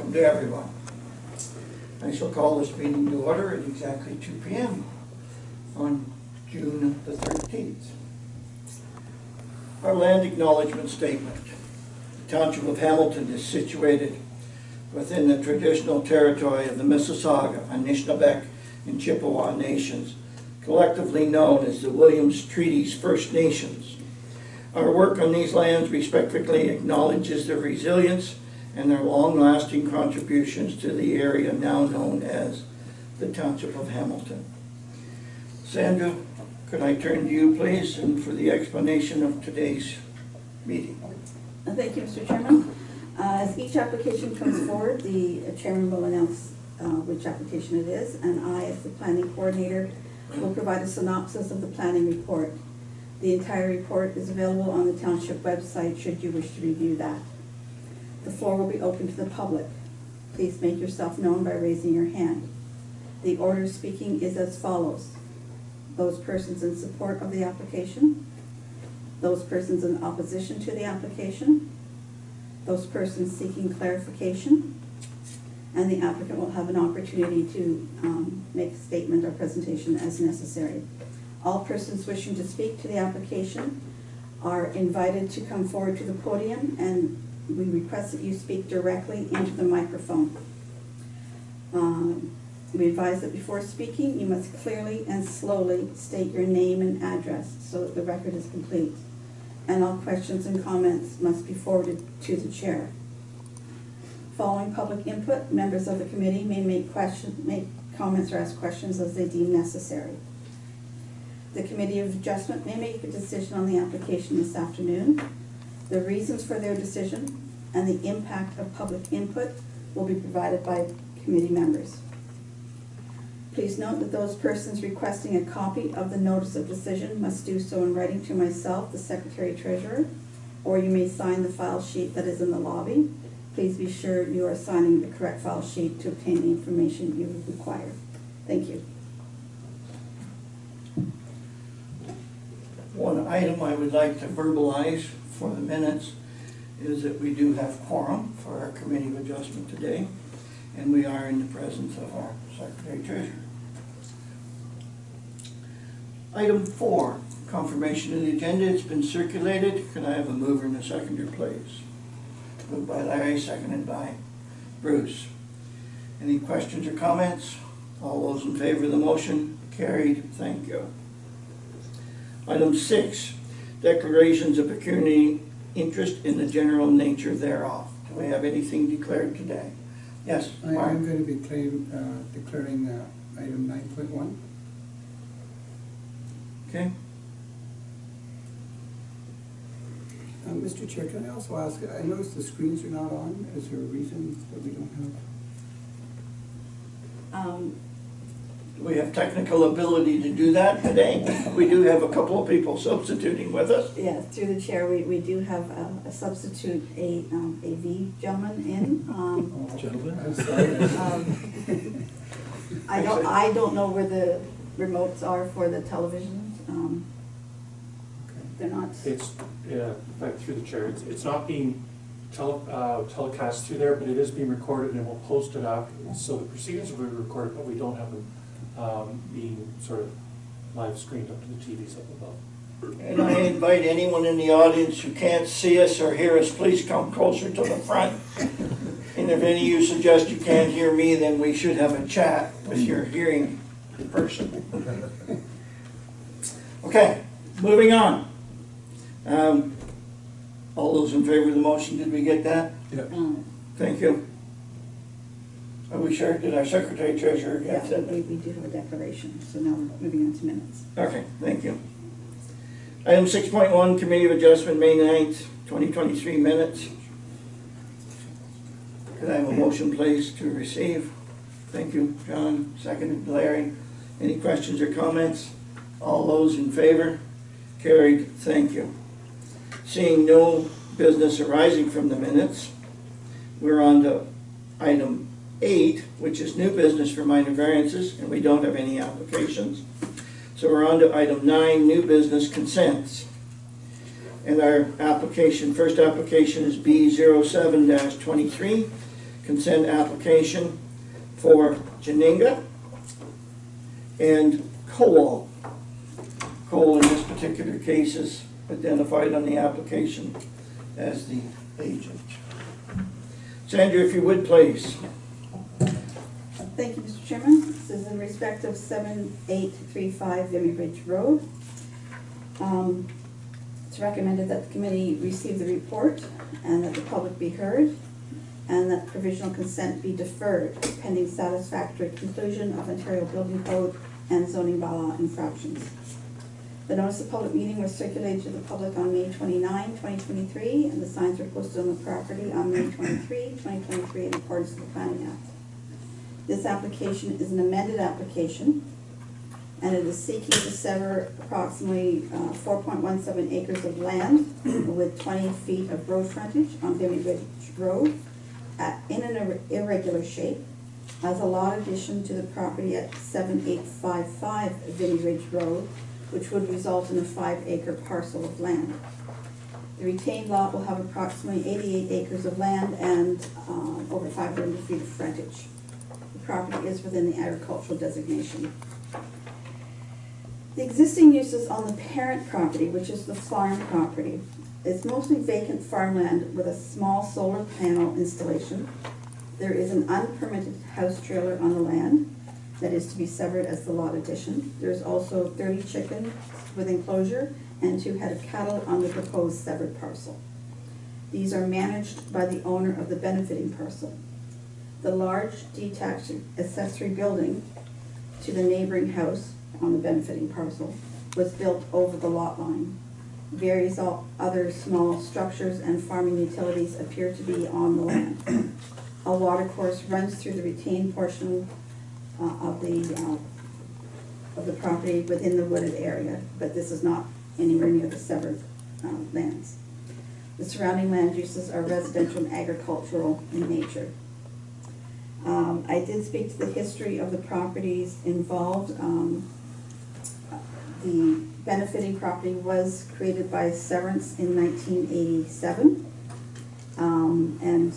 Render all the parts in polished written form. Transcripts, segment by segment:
welcome to everyone. I shall call this meeting to order at exactly 2 p.m. on June the 13th. Our land acknowledgement statement. The Township of Hamilton is situated within the traditional territory of the Mississauga, Anishinaabeg, and Chippewa nations, collectively known as the Williams Treaties First Nations. Our work on these lands respectfully acknowledges their resilience and their long-lasting contributions to the area now known as the Township of Hamilton. Sandra, could I turn to you, please, and for the explanation of today's meeting? Thank you, Mr. Chairman. As each application comes forward, the chairman will announce which application it is, and I, as the planning coordinator, will provide a synopsis of the planning report. The entire report is available on the township website should you wish to review that. The floor will be open to the public. Please make yourself known by raising your hand. The order of speaking is as follows: those persons in support of the application, those persons in opposition to the application, those persons seeking clarification, and the applicant will have an opportunity to make a statement or presentation as necessary. All persons wishing to speak to the application are invited to come forward to the podium, and we request that you speak directly into the microphone. We advise that before speaking, you must clearly and slowly state your name and address so that the record is complete. And all questions and comments must be forwarded to the chair. Following public input, members of the committee may make comments or ask questions as they deem necessary. The Committee of Adjustment may make a decision on the application this afternoon. The reasons for their decision and the impact of public input will be provided by committee members. Please note that those persons requesting a copy of the notice of decision must do so in writing to myself, the Secretary Treasurer, or you may sign the file sheet that is in the lobby. Please be sure you are signing the correct file sheet to obtain the information you require. Thank you. One item I would like to verbalize for the minutes is that we do have quorum for our Committee of Adjustment today, and we are in the presence of our Secretary Treasurer. Item 4, confirmation of the agenda. It's been circulated. Can I have a mover and a seconder, please? Moved by Larry, seconded by Bruce. Any questions or comments? All those in favor of the motion? Carried. Thank you. Item 6, declarations of pecuniary interest in the general nature thereof. Do we have anything declared today? Yes, Mark. I'm going to be declaring item 9.1. Okay. Mr. Chair, can I also ask, I noticed the screens are not on. Is there a reason that we don't have? We have technical ability to do that today. We do have a couple of people substituting with us. Yes, through the chair, we do have a substitute, a AV gentleman in. Gentlemen? I'm sorry. I don't know where the remotes are for the televisions. They're not. It's, through the chair, it's not being telecast through there, but it is being recorded, and we'll post it up. So the proceedings will be recorded, but we don't have them being sort of live screened up to the TVs up above. And I invite anyone in the audience who can't see us or hear us, please come closer to the front. And if any of you suggest you can't hear me, then we should have a chat with your hearing person. Okay, moving on. All those in favor of the motion, did we get that? Yep. Thank you. Are we sure? Did our Secretary Treasurer Yeah, get that? we do have a declaration, so now we're moving on to minutes. Okay, thank you. Item 6.1, Committee of Adjustment, May 9th, 2023 minutes. Could I have a motion, please, to receive? Thank you, John. Seconded, Larry. Any questions or comments? All those in favor? Carried. Thank you. Seeing no business arising from the minutes, we're on to item 8, which is new business for minor variances, and we don't have any applications. So we're on to item 9, new business consents. And our application, first application is B07-23, consent application for Janinga and Cole. Cole in this particular case is identified on the application as the agent. Sandra, if you would please. Thank you, Mr. Chairman. This is in respect of 7835 Vimy Ridge Road. It's recommended that the committee receive the report and that the public be heard, and that provisional consent be deferred pending satisfactory conclusion of Ontario Building Code and zoning bylaw infractions. The notice of public meeting was circulated to the public on May 29, 2023, and the signs were posted on the property on May 23, 2023 in accordance with the Planning Act. This application is an amended application, and it is seeking to sever approximately 4.17 acres of land with 20 feet of road frontage on Vimy Ridge Road in an irregular shape as a lot addition to the property at 7855 Vimy Ridge Road, which would result in a 5-acre parcel of land. The retained lot will have approximately 88 acres of land and over 500 feet of frontage. The property is within the agricultural designation. The existing uses on the parent property, which is the farm property, is mostly vacant farmland with a small solar panel installation. There is an unpermitted house trailer on the land that is to be severed as the lot addition. There's also 30 chickens with enclosure and 2 head of cattle on the proposed severed parcel. These are managed by the owner of the benefiting parcel. The large detached accessory building to the neighboring house on the benefiting parcel was built over the lot line. Various other small structures and farming utilities appear to be on the land. A water course runs through the retained portion of the property within the wooded area, but this is not anywhere near the severed lands. The surrounding land uses are residential and agricultural in nature. I did speak to the history of the properties involved. The benefiting property was created by severance in 1987, and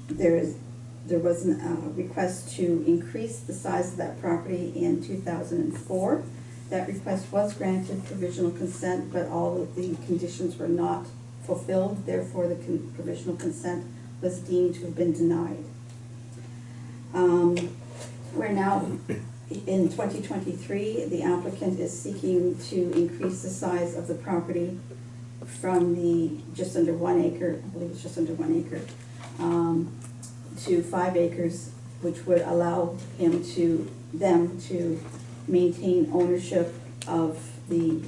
there was a request to increase the size of that property in 2004. That request was granted provisional consent, but all of the conditions were not fulfilled. Therefore, the provisional consent was deemed to have been denied. We're now in 2023. The applicant is seeking to increase the size of the property from the just under 1 acre, I believe it's just under 1 acre, to 5 acres, which would allow them to maintain ownership of the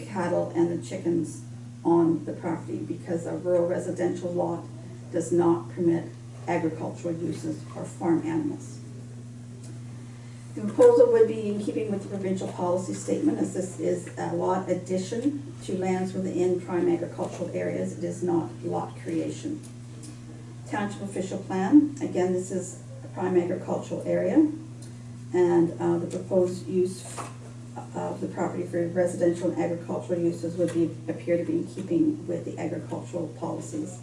cattle and the chickens on the property, because a rural residential lot does not permit agricultural uses or farm animals. The proposal would be in keeping with the provincial policy statement, as this is a lot addition to lands within prime agricultural areas. It is not lot creation. Township official plan, again, this is a prime agricultural area, and the proposed use of the property for residential and agricultural uses would appear to be in keeping with the agricultural policies.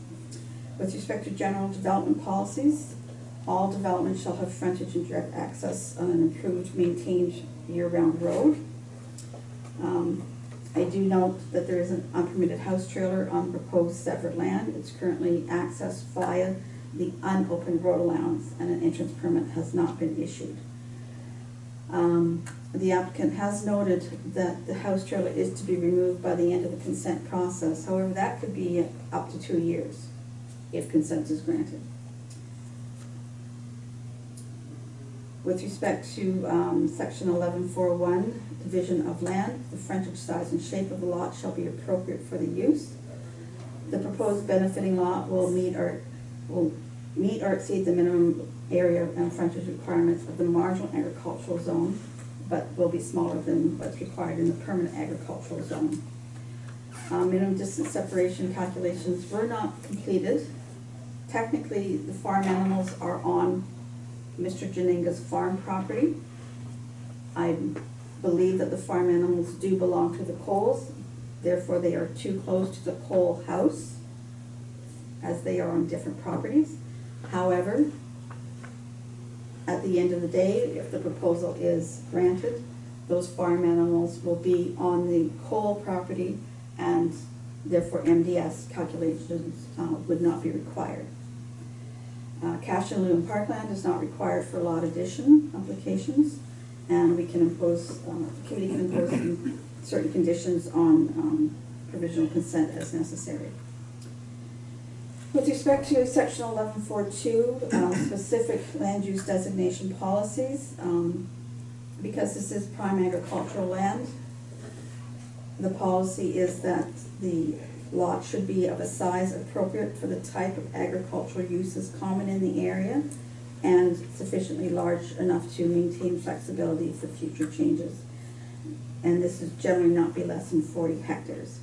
With respect to general development policies, all development shall have frontage and direct access on an improved, maintained year-round road. I do note that there is an unpermitted house trailer on proposed severed land. It's currently accessed via the unopened road allowance, and an entrance permit has not been issued. The applicant has noted that the house trailer is to be removed by the end of the consent process. However, that could be up to 2 years if consent is granted. With respect to section 11.4.1, division of land, the frontage, size, and shape of the lot shall be appropriate for the use. The proposed benefiting lot will meet or exceed the minimum area and frontage requirements of the marginal agricultural zone, but will be smaller than what's required in the permanent agricultural zone. Minimum distance separation calculations were not completed. Technically, the farm animals are on Mr. Janinga's farm property. I believe that the farm animals do belong to the Coles, therefore they are too close to the Cole house, as they are on different properties. However, at the end of the day, if the proposal is granted, those farm animals will be on the Cole property, and therefore MDS calculations would not be required. Cash in lieu and parkland is not required for lot addition applications, and we can impose, the committee can impose certain conditions on provisional consent as necessary. With respect to section 11.4.2, specific land use designation policies, because this is prime agricultural land, the policy is that the lot should be of a size appropriate for the type of agricultural uses common in the area and sufficiently large enough to maintain flexibility for future changes. And this is generally not be less than 40 hectares.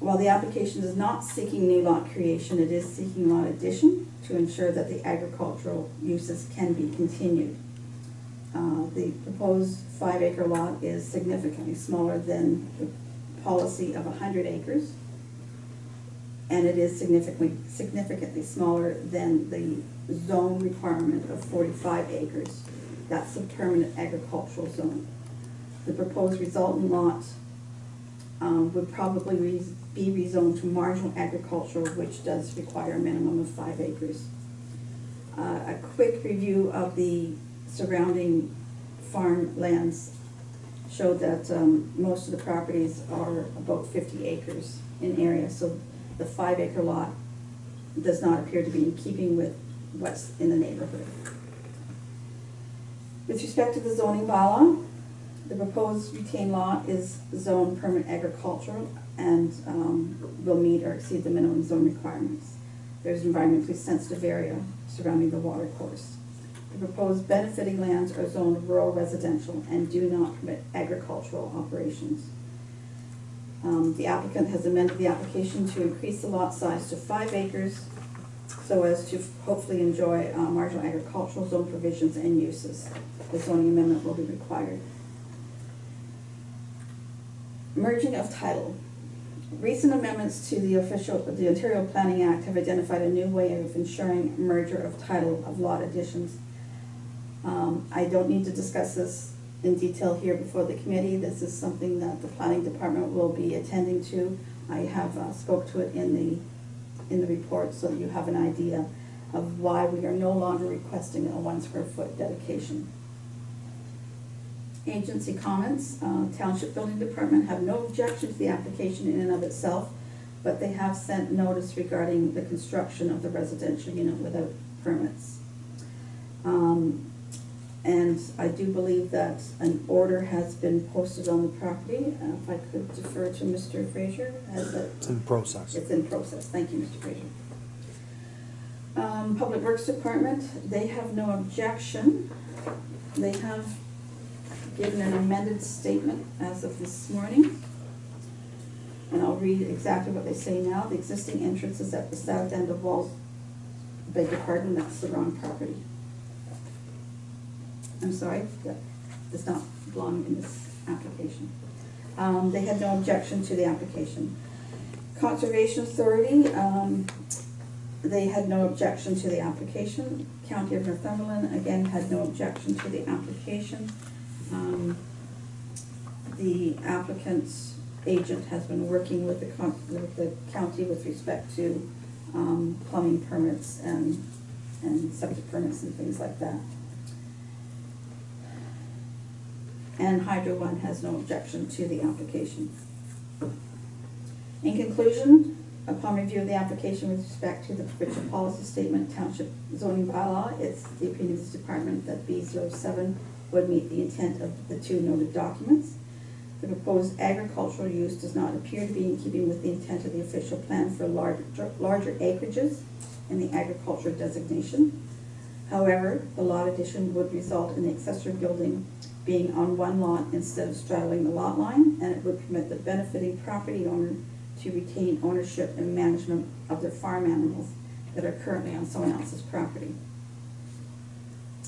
While the application is not seeking new lot creation, it is seeking lot addition to ensure that the agricultural uses can be continued. The proposed 5-acre lot is significantly smaller than the policy of 100 acres, and it is significantly smaller than the zone requirement of 45 acres. That's the permanent agricultural zone. The proposed resultant lot would probably be rezoned to marginal agricultural, which does require a minimum of 5 acres. A quick review of the surrounding farm lands showed that most of the properties are about 50 acres in area, so the 5-acre lot does not appear to be in keeping with what's in the neighborhood. With respect to the zoning bylaw, the proposed retained lot is zoned permanent agricultural and will meet or exceed the minimum zone requirements. There's environmentally sensitive area surrounding the water course. The proposed benefiting lands are zoned rural residential and do not permit agricultural operations. The applicant has amended the application to increase the lot size to 5 acres so as to hopefully enjoy marginal agricultural zone provisions and uses. The zoning amendment will be required. Merging of title. Recent amendments to the Ontario Planning Act have identified a new way of ensuring merger of title of lot additions. I don't need to discuss this in detail here before the committee. This is something that the planning department will be attending to. I have spoke to it in the report so that you have an idea of why we are no longer requesting a 1 square foot dedication. Agency comments. Township Building Department have no objection to the application in and of itself, but they have sent notice regarding the construction of the residential unit without permits. And I do believe that an order has been posted on the property. If I could defer to Mr. Fraser. It's in process. It's in process. Thank you, Mr. Fraser. Public Works Department, they have no objection. They have given an amended statement as of this morning. And I'll read exactly what they say now. The existing entrance is at the south end of Walls, beg your pardon, that's the wrong property. I'm sorry, that does not belong in this application. They had no objection to the application. Conservation Authority, they had no objection to the application. County of Northumberland, again, had no objection to the application. The applicant's agent has been working with the county with respect to plumbing permits and septic permits and things like that. And Hydro One has no objection to the application. In conclusion, upon review of the application with respect to the provincial policy statement, township zoning bylaw, it's the opinion of this department that B07 would meet the intent of the 2 noted documents. The proposed agricultural use does not appear to be in keeping with the intent of the official plan for larger acreages in the agriculture designation. However, the lot addition would result in the accessory building being on one lot instead of straddling the lot line, and it would permit the benefiting property owner to retain ownership and management of their farm animals that are currently on someone else's property.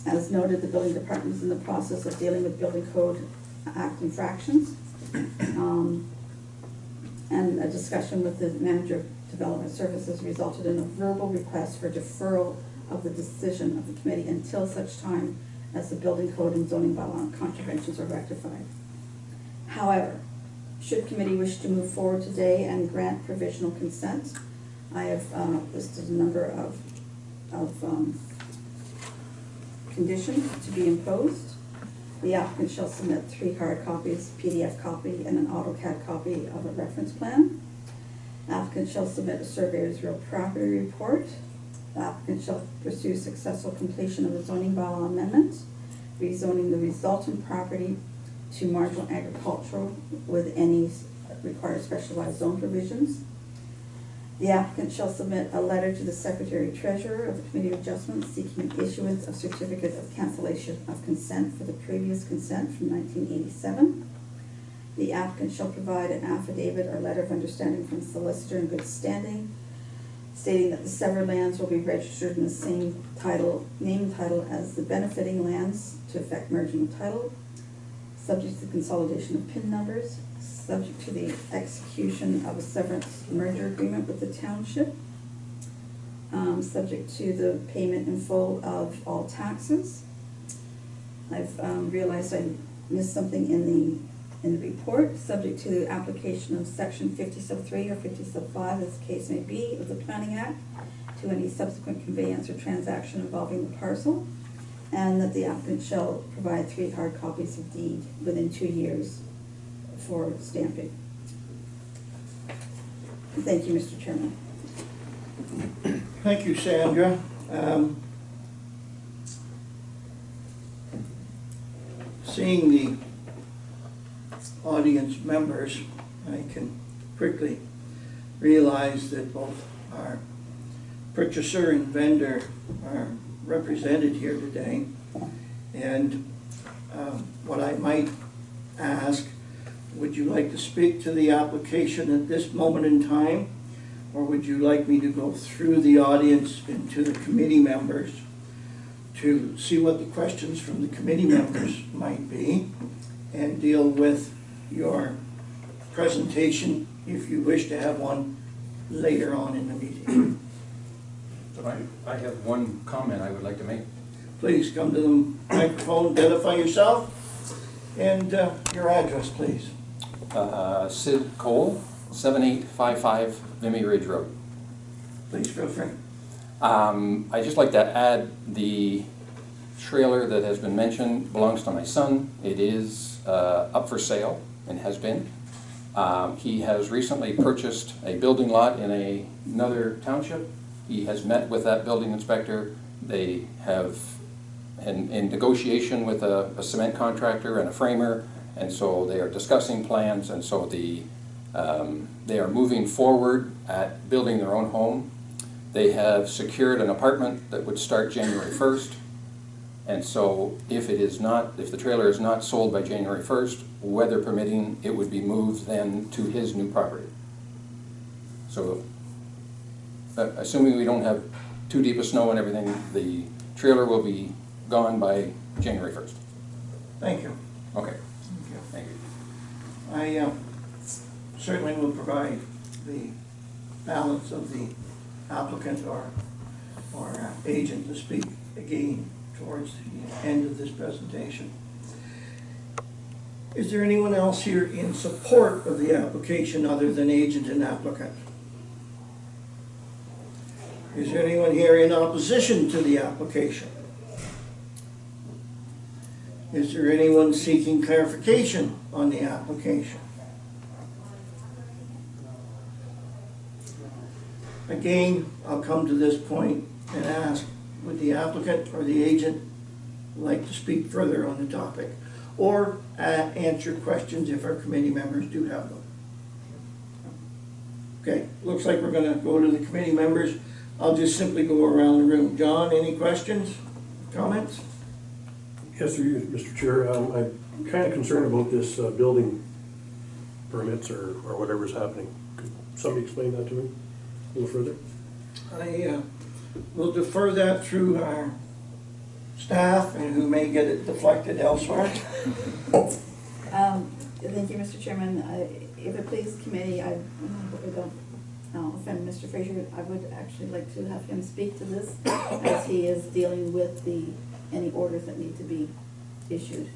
As noted, the building department is in the process of dealing with Building Code Act infractions, and a discussion with the manager of Development Services resulted in a verbal request for deferral of the decision of the committee until such time as the building code and zoning bylaw contraventions are rectified. However, should committee wish to move forward today and grant provisional consent, I have listed a number of conditions to be imposed. The applicant shall submit 3 hard copies, PDF copy, and an AutoCAD copy of a reference plan. The applicant shall submit a surveyor's real property report. The applicant shall pursue successful completion of a zoning bylaw amendment, rezoning the resultant property to marginal agricultural with any required specialized zone provisions. The applicant shall submit a letter to the Secretary Treasurer of the Committee of Adjustment seeking issuance of certificate of cancellation of consent for the previous consent from 1987. The applicant shall provide an affidavit or letter of understanding from solicitor in good standing, stating that the severed lands will be registered in the same title, name and title as the benefiting lands to effect merging of title, subject to the consolidation of PIN numbers, subject to the execution of a severance merger agreement with the township, subject to the payment in full of all taxes. I've realized I missed something in the report, subject to the application of section 50(3) or 50(5), as the case may be, of the Planning Act to any subsequent conveyance or transaction involving the parcel, and that the applicant shall provide 3 hard copies of deed within 2 years for stamping. Thank you, Mr. Chairman. Thank you, Sandra. Seeing the audience members, I can quickly realize that both our purchaser and vendor are represented here today. And what I might ask, would you like to speak to the application at this moment in time? Or would you like me to go through the audience and to the committee members to see what the questions from the committee members might be and deal with your presentation, if you wish to have one, later on in the meeting? I have one comment I would like to make. Please come to the microphone, identify yourself, and your address, please. Sid Cole, 7855 Vimy Ridge Road. Please feel free. I'd just like to add the trailer that has been mentioned belongs to my son. It is up for sale and has been. He has recently purchased a building lot in another township. He has met with that building inspector. They have, in negotiation with a cement contractor and a framer, and so they are discussing plans, and so they are moving forward at building their own home. They have secured an apartment that would start January 1st, and so if the trailer is not sold by January 1st, weather permitting, it would be moved then to his new property. So assuming we don't have too deep of snow and everything, the trailer will be gone by January 1st. Thank you. Okay. Thank you. Thank you. I certainly will provide the balance of the applicant or agent to speak again towards the end of this presentation. Is there anyone else here in support of the application other than agent and applicant? Is there anyone here in opposition to the application? Is there anyone seeking clarification on the application? Again, I'll come to this point and ask, would the applicant or the agent like to speak further on the topic? Or answer questions if our committee members do have them? Okay, looks like we're going to go to the committee members. I'll just simply go around the room. John, any questions, comments? Yes, sir, Mr. Chair. I'm kind of concerned about this building permits or whatever's happening. Could somebody explain that to me a little further? I will defer that through our staff and who may get it deflected elsewhere. Thank you, Mr. Chairman. If it pleases committee, I don't offend Mr. Fraser, I would actually like to have him speak to this, as he is dealing with any orders that need to be issued.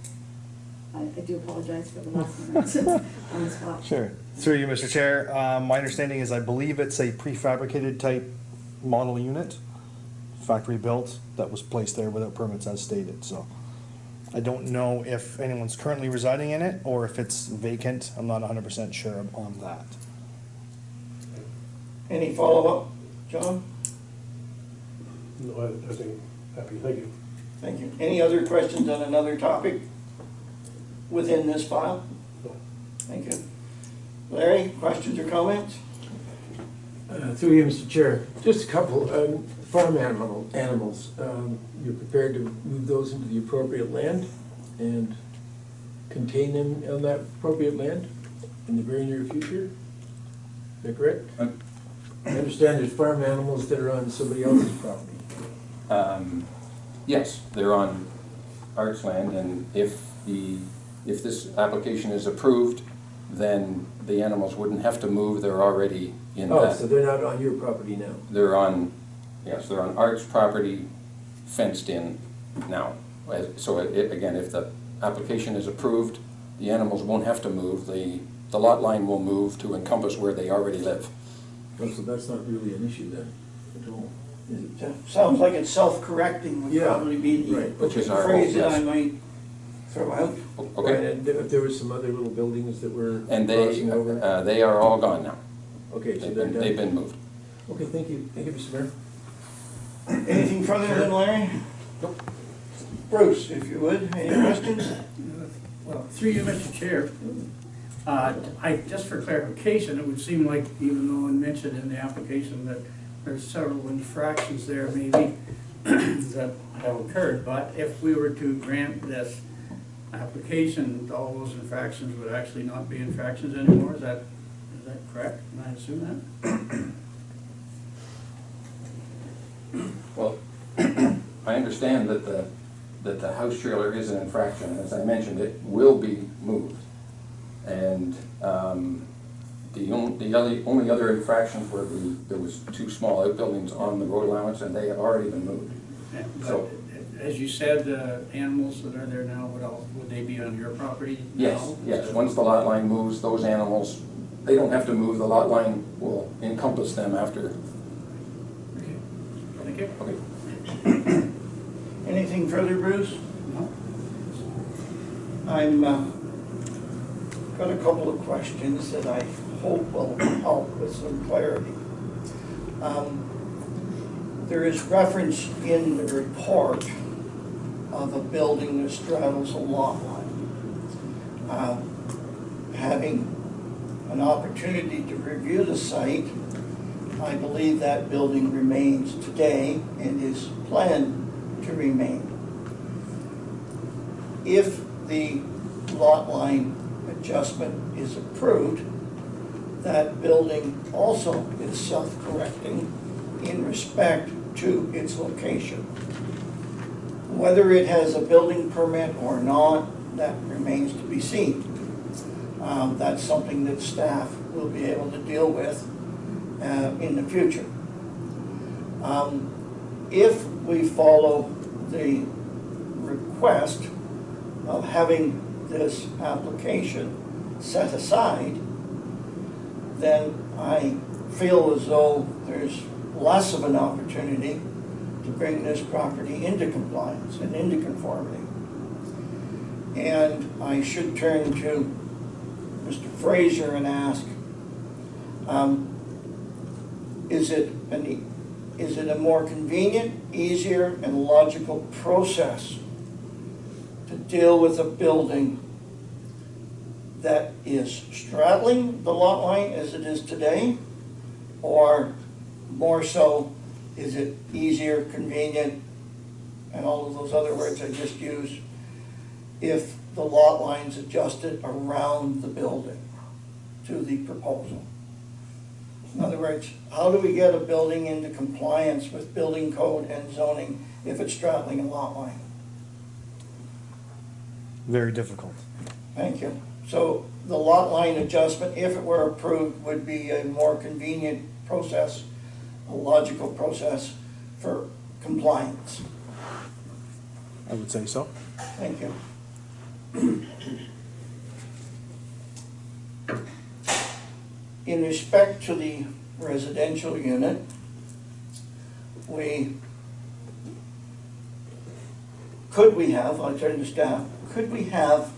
I do apologize for the last minute on the spot. Sure. Through you, Mr. Chair. My understanding is I believe it's a prefabricated type model unit, factory built, that was placed there without permits as stated, so. I don't know if anyone's currently residing in it or if it's vacant. I'm not 100% sure on that. Any follow-up, John? No, I think, happy, thank you. Thank you. Any other questions on another topic within this file? No. Thank you. Larry, questions or comments? Through you, Mr. Chair, just a couple. Farm animals, you're prepared to move those into the appropriate land and contain them on that appropriate land in the very near future? Is that correct? I understand there's farm animals that are on somebody else's property. Yes, they're on Art's land, and if this application is approved, then the animals wouldn't have to move, they're already in that. Oh, so they're not on your property now? They're on, yes, they're on Art's property, fenced in now. So again, if the application is approved, the animals won't have to move, the lot line will move to encompass where they already live. Oh, so that's not really an issue then, at all? Sounds like it's self-correcting would Yeah, probably be the right. Which is our phrase hope, that I yes. might throw out. Right, Okay, and if there were some other little buildings that were and crossing over? they are all gone now. Okay, so They've they're been, done. they've been moved. Okay, thank you. Thank you, Mr. Mayor. Anything further than Larry? Nope. Bruce, if you would, any questions? Well, through you, Mr. Chair, just for clarification, it would seem like, even though it mentioned in the application that there's several infractions there maybe that have occurred, but if we were to grant this application, all those infractions would actually not be infractions anymore, is that correct? Can I assume that? Well, I understand that the house trailer is an infraction. As I mentioned, it will be moved. And the only other infractions were there was 2 small outbuildings on the road allowance, and they have already been moved. But So- as you said, the animals that are there now, would they be on your property Yes, now? yes. Once the lot line moves, those animals, they don't have to move. The lot line will encompass them after. Okay, thank you. Okay. Anything further, Bruce? No? I'm, got a couple of questions that I hope will help with some clarity. There is reference in the report of a building that straddles a lot line. Having an opportunity to review the site, I believe that building remains today and is planned to remain. If the lot line adjustment is approved, that building also is self-correcting in respect to its location. Whether it has a building permit or not, that remains to be seen. That's something that staff will be able to deal with in the future. If we follow the request of having this application set aside, then I feel as though there's less of an opportunity to bring this property into compliance and into conformity. And I should turn to Mr. Fraser and ask, is it a more convenient, easier, and logical process to deal with a building that is straddling the lot line as it is today? Or more so, is it easier, convenient, and all of those other words I just used, if the lot line's adjusted around the building to the proposal? In other words, how do we get a building into compliance with building code and zoning if it's straddling a lot line? Very difficult. Thank you. So the lot line adjustment, if it were approved, would be a more convenient process, a logical process for compliance. I would say so. Thank you. In respect to the residential unit, I'll turn to staff, could we have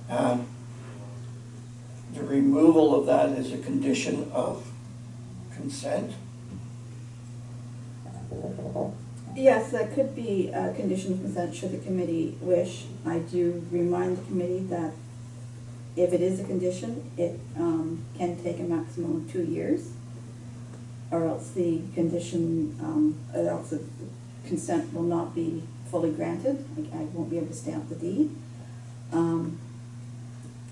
the removal of that as a condition of consent? Yes, that could be a condition of consent should the committee wish. I do remind the committee that if it is a condition, it can take a maximum of 2 years, or else the condition, or else the consent will not be fully granted. I won't be able to stamp the deed.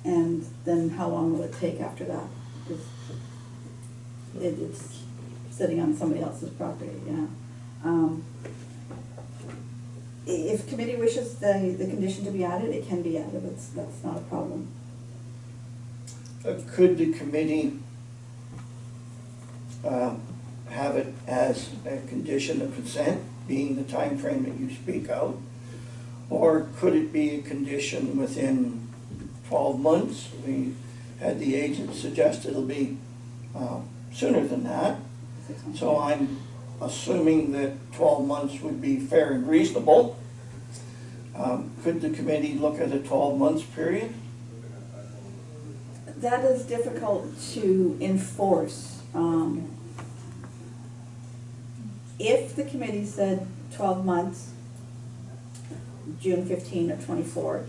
And then how long will it take after that? Because it's sitting on somebody else's property, yeah. If committee wishes the condition to be added, it can be added. That's not a problem. Could the committee have it as a condition of consent, being the time frame that you speak of? Or could it be a condition within 12 months? We had the agent suggest it'll be sooner than that. So I'm assuming that 12 months would be fair and reasonable. Could the committee look at a 12-month period? That is difficult to enforce. If the committee said 12 months, June 15 or 24,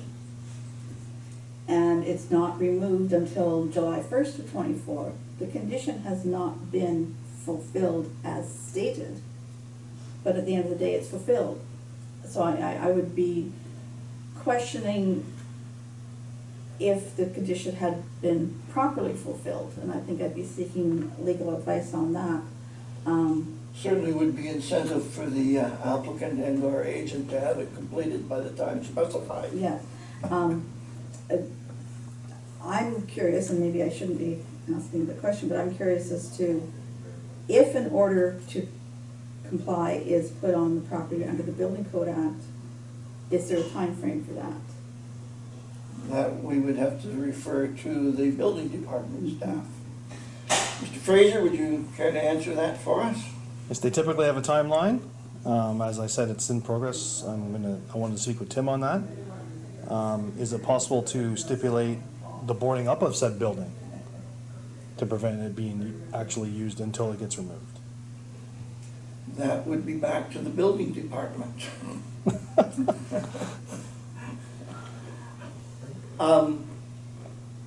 and it's not removed until July 1st of 24, the condition has not been fulfilled as stated, but at the end of the day it's fulfilled. So I would be questioning if the condition had been properly fulfilled, and I think I'd be seeking legal advice on that. Certainly would be incentive for the applicant and or agent to have it completed by the time specified. Yes. I'm curious, and maybe I shouldn't be asking the question, but I'm curious as to if an order to comply is put on the property under the Building Code Act, is there a time frame for that? That we would have to refer to the building department staff. Mr. Fraser, would you care to answer that for us? Yes, they typically have a timeline. As I said, it's in progress. I wanted to speak with Tim on that. Is it possible to stipulate the boarding up of said building to prevent it being actually used until it gets removed? That would be back to the building department.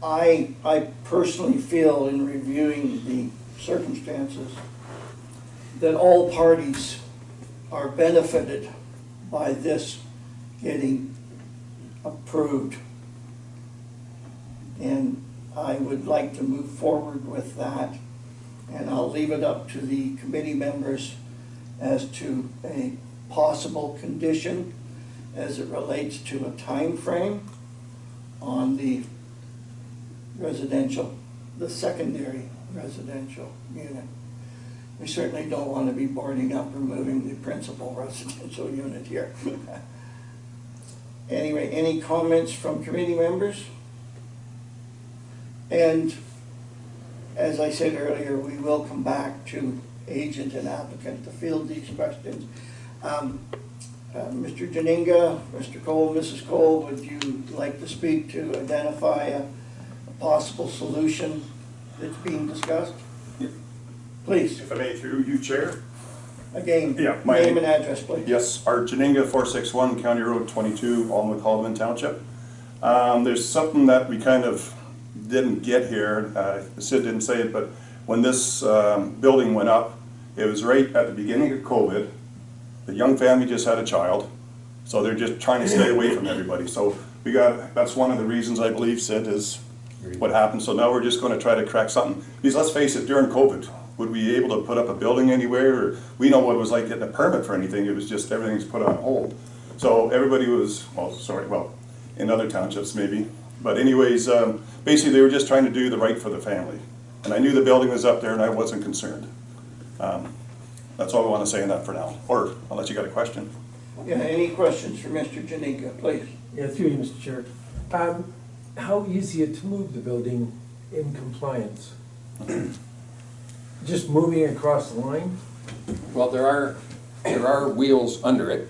I personally feel, in reviewing the circumstances, that all parties are benefited by this getting approved. And I would like to move forward with that. And I'll leave it up to the committee members as to a possible condition as it relates to a time frame on the residential, the secondary residential unit. We certainly don't want to be boarding up or moving the principal residential unit here. Anyway, any comments from committee members? And as I said earlier, we will come back to agent and applicant to field these questions. Mr. Janinga, Mr. Cole, Mrs. Cole, would you like to speak to identify a possible solution that's being discussed? Yeah. Please. If I may, through you, Chair. Again, Yeah, name and address, please. Yes, Art Janinga, 461 County Road 22, Alnwick, Haldeman Township. There's something that we kind of didn't get here. Sid didn't say it, but when this building went up, it was right at the beginning of COVID. The young family just had a child, so they're just trying to stay away from everybody. So that's one of the reasons I believe, Sid, is what happened. So now we're just going to try to crack something. Because let's face it, during COVID, would we be able to put up a building anywhere? Or we know what it was like getting a permit for anything. It was just everything's put on hold. So everybody was, in other townships maybe. But anyways, basically they were just trying to do the right for the family. And I knew the building was up there and I wasn't concerned. That's all I want to say on that for now, or unless you got a question. Yeah, any questions for Mr. Janika, please? Yeah, through you, Mr. Chair. How easy is it to move the building in compliance? Just moving it across the line? Well, there are wheels under it.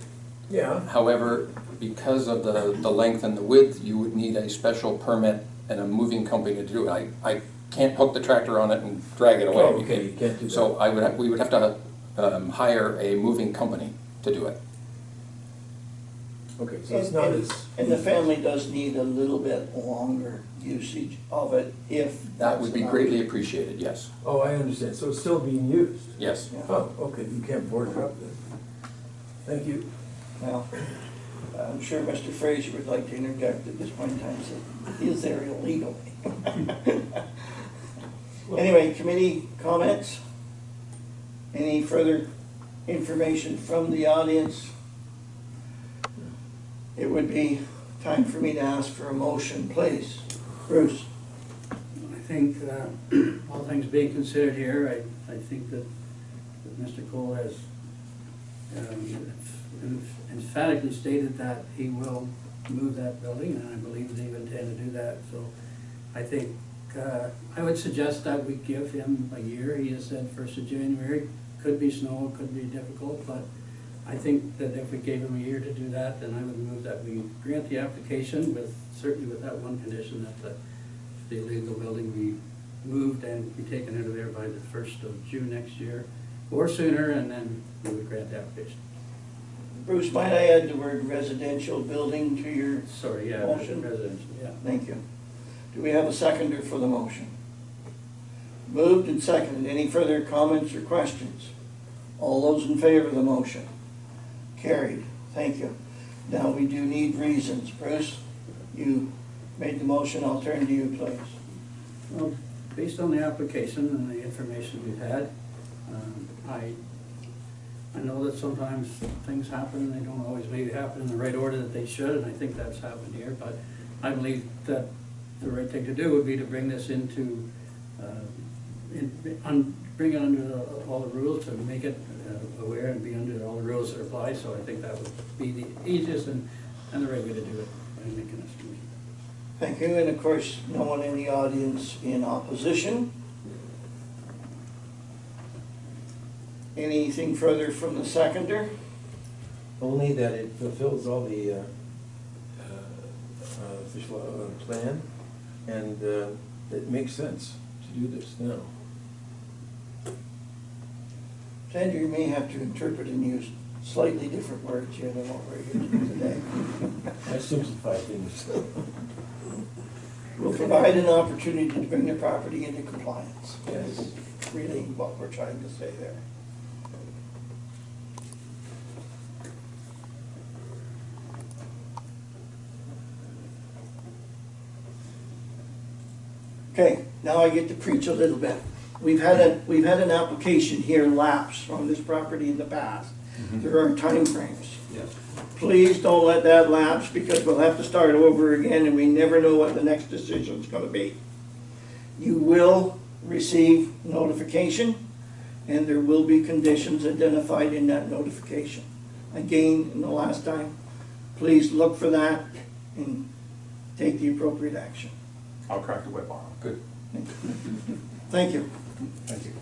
Yeah. However, because of the length and the width, you would need a special permit and a moving company to do it. I can't hook the tractor on it and drag it away. Oh, okay, you can't do that. So we would have to hire a moving company to do it. Okay, so it's not as. And the family does need a little bit longer usage of it if. That would be that's an greatly option. appreciated, yes. Oh, I understand. So it's still being used? Yes. Yeah. Oh, okay, you can't board it up then. Thank you. Well, I'm sure Mr. Fraser would like to interject at this point in time, say, is there illegal? Anyway, committee comments? Any further information from the audience? It would be time for me to ask for a motion, please. Bruce? I think, all things being considered here, I think that Mr. Cole has emphatically stated that he will move that building, and I believe they intend to do that. So I think, I would suggest that we give him a year. He has said 1st of January. Could be snow, could be difficult, but I think that if we gave him a year to do that, then I would move that we grant the application with, certainly with that one condition that the illegal building be moved and be taken out of there by the 1st of June next year, or sooner, and then we would grant the application. Bruce, might I add the word residential building to your Sorry, yeah, motion? residential, yeah. Thank you. Do we have a seconder for the motion? Moved and seconded. Any further comments or questions? All those in favor of the motion? Carried. Thank you. Now we do need reasons. Bruce, you made the motion. I'll turn to you, please. Well, based on the application and the information we've had, I know that sometimes things happen and they don't always maybe happen in the right order that they should, and I think that's happened here, but I believe that the right thing to do would be to bring this into, bring it under all the rules, to make it aware and be under all the rules that apply, so I think that would be the easiest and the right way to do it, by making this motion. Thank you. And of course, no one in the audience in opposition. Anything further from the seconder? Only that it fulfills all the official plan, and it makes sense to do this now. Sandra, you may have to interpret and use slightly different words here than what we're using today. I simplify things. We'll provide an opportunity to bring the property into compliance. Yes. That's really what we're trying to say there. Okay, now I get to preach a little bit. We've had an application here lapse on this property in the past. There are timeframes. Yes. Please don't let that lapse, because we'll have to start over again and we never know what the next decision's gonna be. You will receive notification and there will be conditions identified in that notification. Again, in the last time, please look for that and take the appropriate action. I'll crack the whip on it. Good. Thank you. Thank you.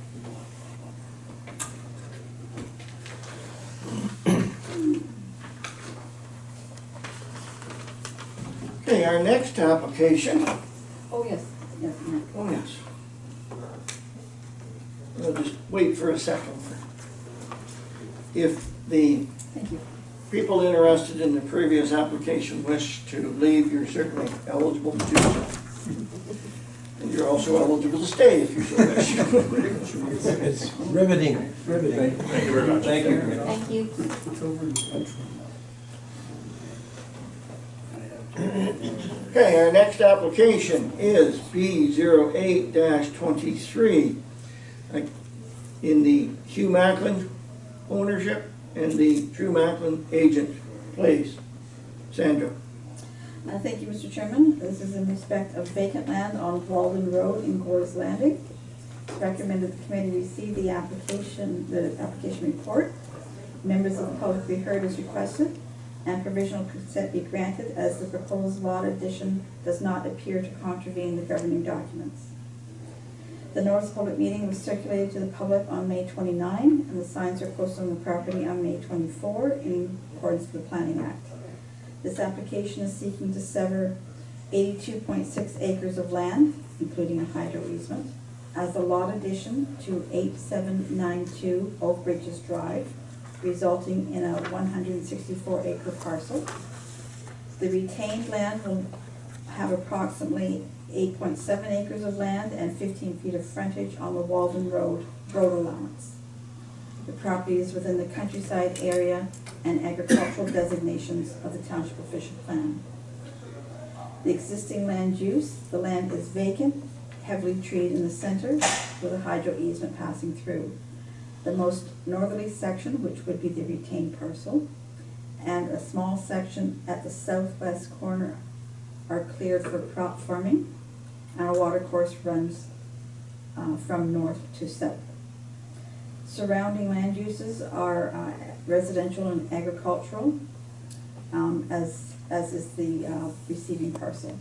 Okay, our next application, Oh, yes, yes, yeah. oh yes. We'll just wait for a second. If the Thank you. people interested in the previous application wish to leave, you're certainly eligible to do so. And you're also eligible to stay if you so wish. It's riveting, riveting. Thank you very much. Thank you. Thank you. Okay, our next application is B08-23 in the Hugh Macklin ownership and the Drew Macklin agent. Please, Sandra. Thank you, Mr. Chairman. This is in respect of vacant land on Walden Road in Gores Landing. recommend that the committee receive the application report. Members of the public be heard as requested, and provisional consent be granted as the proposed lot addition does not appear to contravene the governing documents. The notice of public meeting was circulated to the public on May 29, and the signs are posted on the property on May 24 in accordance with the Planning Act. This application is seeking to sever 82.6 acres of land, including a hydro easement, as a lot addition to 8792 Oak Bridges Drive, resulting in a 164-acre parcel. The retained land will have approximately 8.7 acres of land and 15 feet of frontage on the Walden Road allowance. The property is within the countryside area and agricultural designations of the Township Official Plan. The existing land use, the land is vacant, heavily treed in the center with a hydro easement passing through. The most northerly section, which would be the retained parcel, and a small section at the southwest corner are cleared for crop farming, and a water course runs from north to south. Surrounding land uses are residential and agricultural, as is the receiving parcel.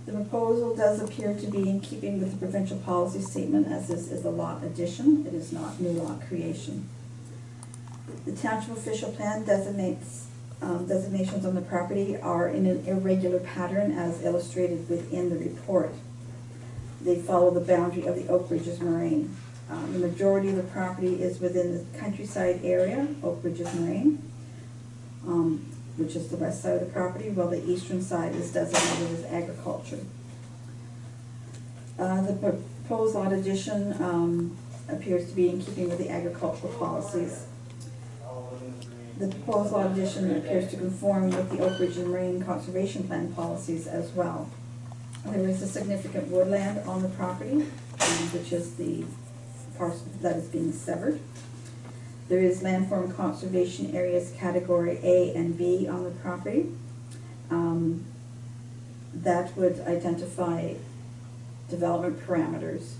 The proposal does appear to be in keeping with the provincial policy statement, as this is a lot addition. It is not new lot creation. The Township Official Plan designations on the property are in an irregular pattern as illustrated within the report. They follow the boundary of the Oak Bridges Moraine. The majority of the property is within the countryside area, Oak Bridges Moraine, which is the west side of the property, while the eastern side is designated as agriculture. The proposed lot addition appears to be in keeping with the agricultural policies. The proposed lot addition appears to conform with the Oak Ridge and Marine Conservation Plan policies as well. There is a significant woodland on the property, which is the parcel that is being severed. There is landform conservation areas category A and B on the property. That would identify development parameters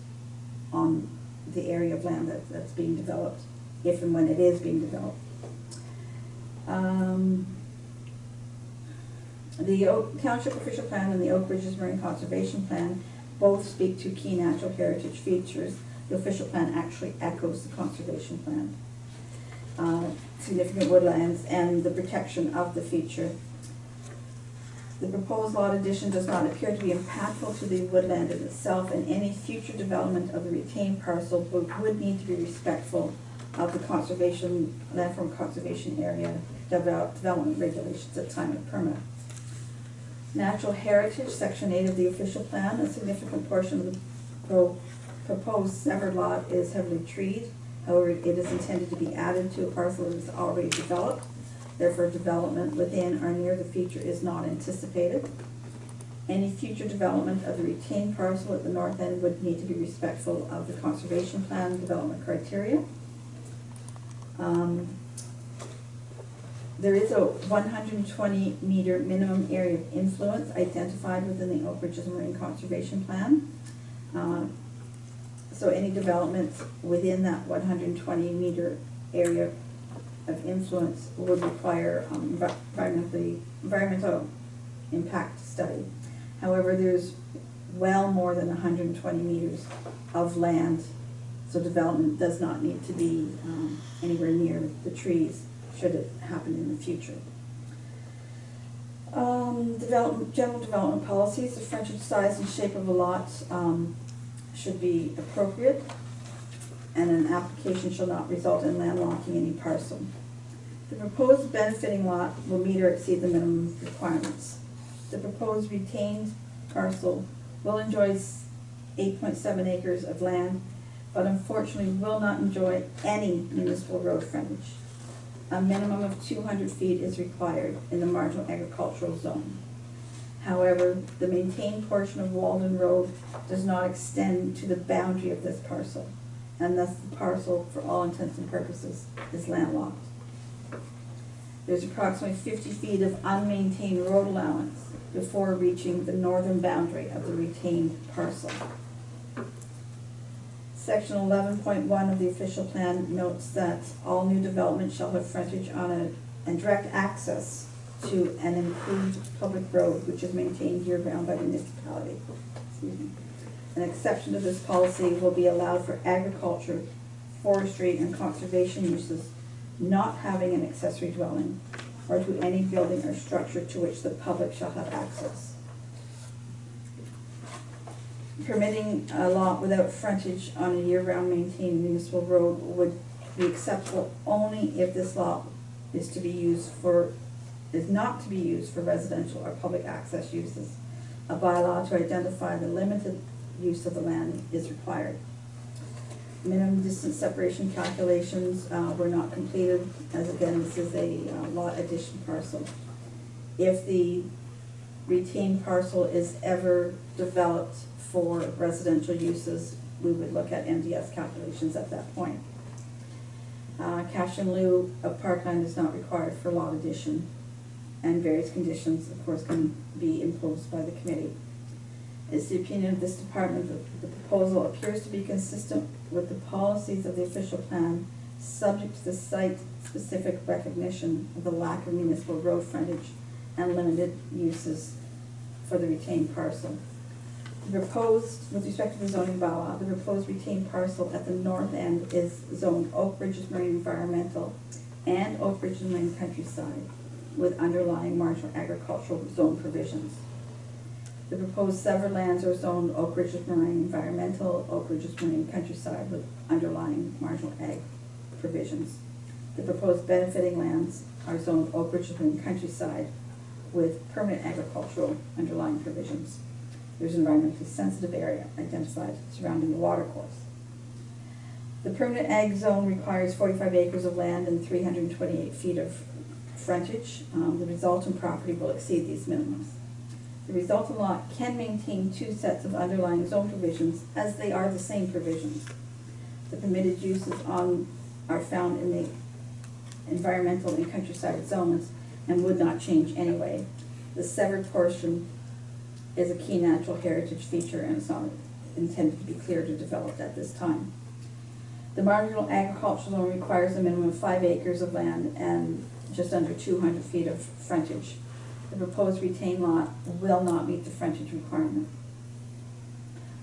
on the area of land that's being developed, if and when it is being developed. The Township Official Plan and the Oak Ridges Marine Conservation Plan both speak to key natural heritage features. The Official Plan actually echoes the Conservation Plan. Significant woodlands and the protection of the feature. The proposed lot addition does not appear to be impactful to the woodland in itself, and any future development of the retained parcel would need to be respectful of the conservation, landform conservation area development regulations at time of permit. Natural heritage, section 8 of the Official Plan, a significant portion of the proposed severed lot is heavily treed. However, it is intended to be added to a parcel that is already developed. Therefore, development within or near the feature is not anticipated. Any future development of the retained parcel at the north end would need to be respectful of the Conservation Plan development criteria. There is a 120-meter minimum area of influence identified within the Oak Ridges Marine Conservation Plan. So any developments within that 120-meter area of influence would require environmental impact study. However, there's well more than 120 meters of land, so development does not need to be anywhere near the trees should it happen in the future. General development policies, the frontage size and shape of a lot should be appropriate, and an application shall not result in landlocking any parcel. The proposed benefiting lot will meet or exceed the minimum requirements. The proposed retained parcel will enjoy 8.7 acres of land, but unfortunately will not enjoy any municipal road frontage. A minimum of 200 feet is required in the marginal agricultural zone. However, the maintained portion of Walden Road does not extend to the boundary of this parcel, and thus the parcel, for all intents and purposes, is landlocked. There's approximately 50 feet of unmaintained road allowance before reaching the northern boundary of the retained parcel. Section 11.1 of the official plan notes that all new development shall have frontage on and direct access to an improved public road which is maintained year-round by the municipality. Excuse me. An exception to this policy will be allowed for agriculture, forestry, and conservation uses not having an accessory dwelling, or to any building or structure to which the public shall have access. Permitting a lot without frontage on a year-round maintained municipal road would be acceptable only if this lot is not to be used for residential or public access uses. A bylaw to identify the limited use of the land is required. Minimum distance separation calculations were not completed, as again, this is a lot addition parcel. If the retained parcel is ever developed for residential uses, we would look at MDS calculations at that point. Cash in lieu of parkland is not required for lot addition, and various conditions, of course, can be imposed by the committee. It's the opinion of this department that the proposal appears to be consistent with the policies of the official plan, subject to the site-specific recognition of the lack of municipal road frontage and limited uses for the retained parcel. The proposed, with respect to the zoning bylaw, the proposed retained parcel at the north end is zoned Oak Ridges Marine Environmental and Oak Ridges Marine Countryside, with underlying marginal agricultural zone provisions. The proposed severed lands are zoned Oak Ridges Marine Environmental, Oak Ridges Marine Countryside, with underlying marginal ag provisions. The proposed benefiting lands are zoned Oak Ridges Marine Countryside, with permanent agricultural underlying provisions. There's an environmentally sensitive area identified surrounding the watercourse. The permanent ag zone requires 45 acres of land and 328 feet of frontage. The resultant property will exceed these minimums. The resultant lot can maintain two sets of underlying zone provisions, as they are the same provisions. The permitted uses are found in the environmental and countryside zones and would not change anyway. The severed portion is a key natural heritage feature and it's not intended to be cleared or developed at this time. The marginal agricultural zone requires a minimum of 5 acres of land and just under 200 feet of frontage. The proposed retained lot will not meet the frontage requirement.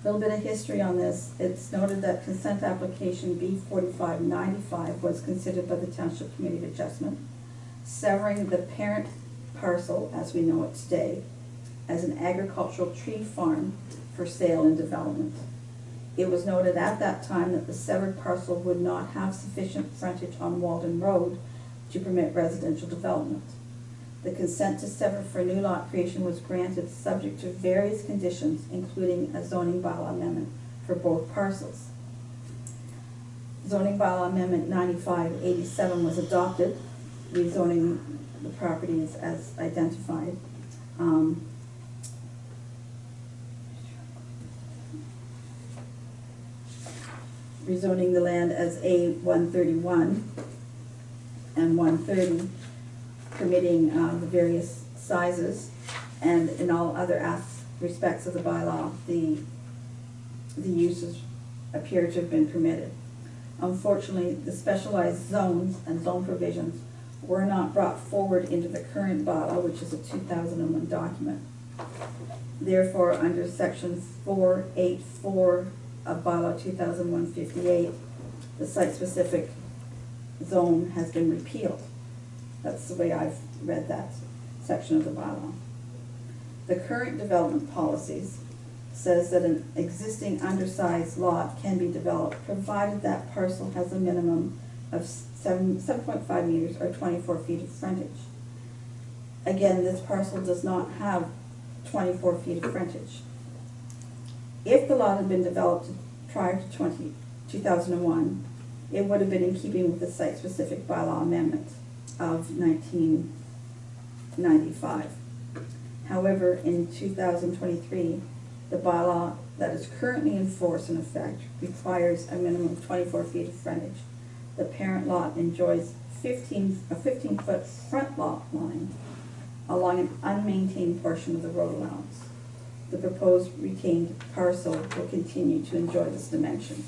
A little bit of history on this. It's noted that consent application B4595 was considered by the Township Committee of Adjustment, severing the parent parcel, as we know it today, as an agricultural tree farm for sale and development. It was noted at that time that the severed parcel would not have sufficient frontage on Walden Road to permit residential development. The consent to sever for new lot creation was granted subject to various conditions, including a zoning bylaw amendment for both parcels. Zoning bylaw amendment 9587 was adopted, rezoning the properties as identified. Rezoning the land as A131 and 130, permitting the various sizes, and in all other respects of the bylaw, the uses appear to have been permitted. Unfortunately, the specialized zones and zone provisions were not brought forward into the current bylaw, which is a 2001 document. Therefore, under section 484 of bylaw 2001-58, the site-specific zone has been repealed. That's the way I've read that section of the bylaw. The current development policies says that an existing undersized lot can be developed provided that parcel has a minimum of 7.5 meters or 24 feet of frontage. Again, this parcel does not have 24 feet of frontage. If the lot had been developed prior to 2001, it would have been in keeping with the site-specific bylaw amendment of 1995. However, in 2023, the bylaw that is currently in force in effect requires a minimum of 24 feet of frontage. The parent lot enjoys a 15-foot front lot line along an unmaintained portion of the road allowance. The proposed retained parcel will continue to enjoy this dimension.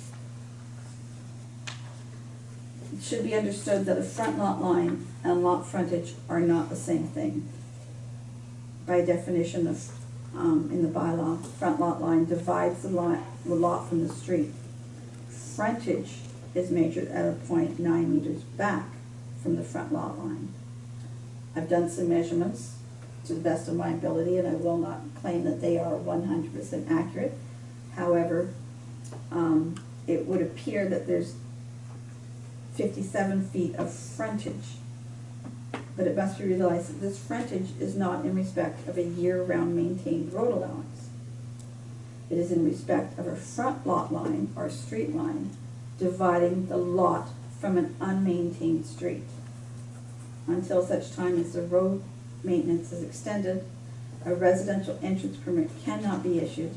it should be understood that a front lot line and lot frontage are not the same thing. By definition of, in the bylaw, front lot line divides the lot from the street. Frontage is measured at a point 9 meters back from the front lot line. I've done some measurements to the best of my ability, and I will not claim that they are 100% accurate. However, it would appear that there's 57 feet of frontage. But it must be realized that this frontage is not in respect of a year-round maintained road allowance. It is in respect of a front lot line or street line dividing the lot from an unmaintained street. Until such time as the road maintenance is extended, a residential entrance permit cannot be issued,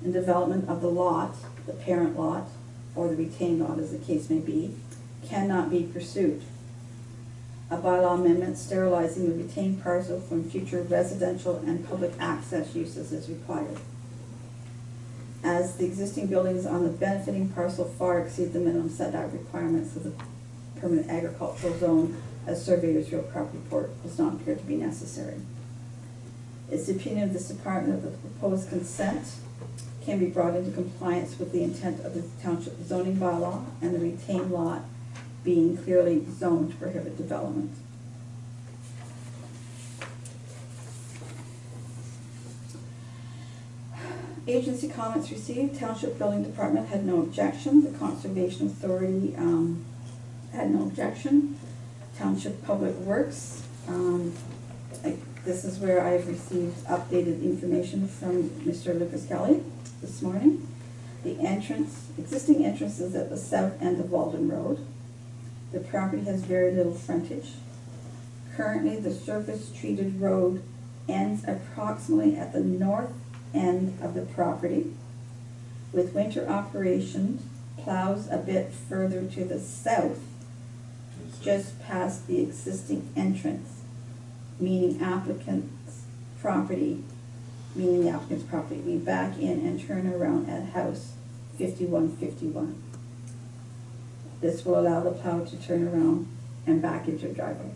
and development of the lot, the parent lot, or the retained lot as the case may be, cannot be pursued. A bylaw amendment sterilizing the retained parcel from future residential and public access uses is required. As the existing buildings on the benefiting parcel far exceed the minimum setback requirements of the permanent agricultural zone, a surveyor's real property report does not appear to be necessary. It's the opinion of this department that the proposed consent can be brought into compliance with the intent of the township zoning bylaw and the retained lot being clearly zoned to prohibit development. Agency comments received. Township Building Department had no objection. The Conservation Authority had no objection. Township Public Works, this is where I've received updated information from Mr. Lucas Kelly this morning. The existing entrance is at the south end of Walden Road. The property has very little frontage. Currently, the surface treated road ends approximately at the north end of the property. With winter operations, plows a bit further to the south, just past the existing entrance, meaning the applicant's property, we back in and turn around at house 5151. This will allow the plow to turn around and back into a driveway.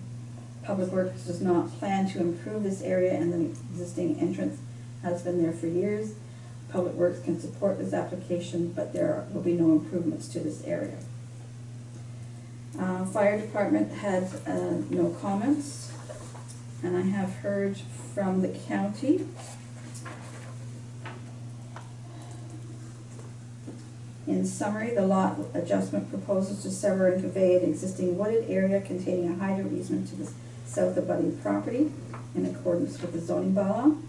Public Works does not plan to improve this area, and the existing entrance has been there for years. Public Works can support this application, but there will be no improvements to this area. Fire Department had no comments, and I have heard from the county. In summary, the lot adjustment proposes to sever and convey an existing wooded area containing a hydro easement to the south abutting property in accordance with the zoning bylaw.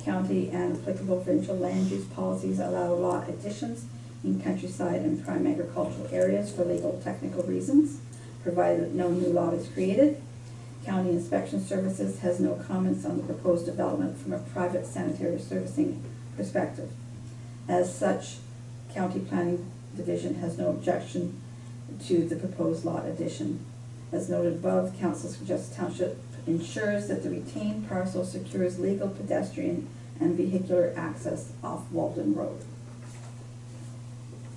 County and applicable provincial land use policies allow lot additions in countryside and prime agricultural areas for legal technical reasons, provided that no new lot is created. County Inspection Services has no comments on the proposed development from a private sanitary servicing perspective. As such, County Planning Division has no objection to the proposed lot addition. As noted above, Council suggests Township ensures that the retained parcel secures legal pedestrian and vehicular access off Walden Road.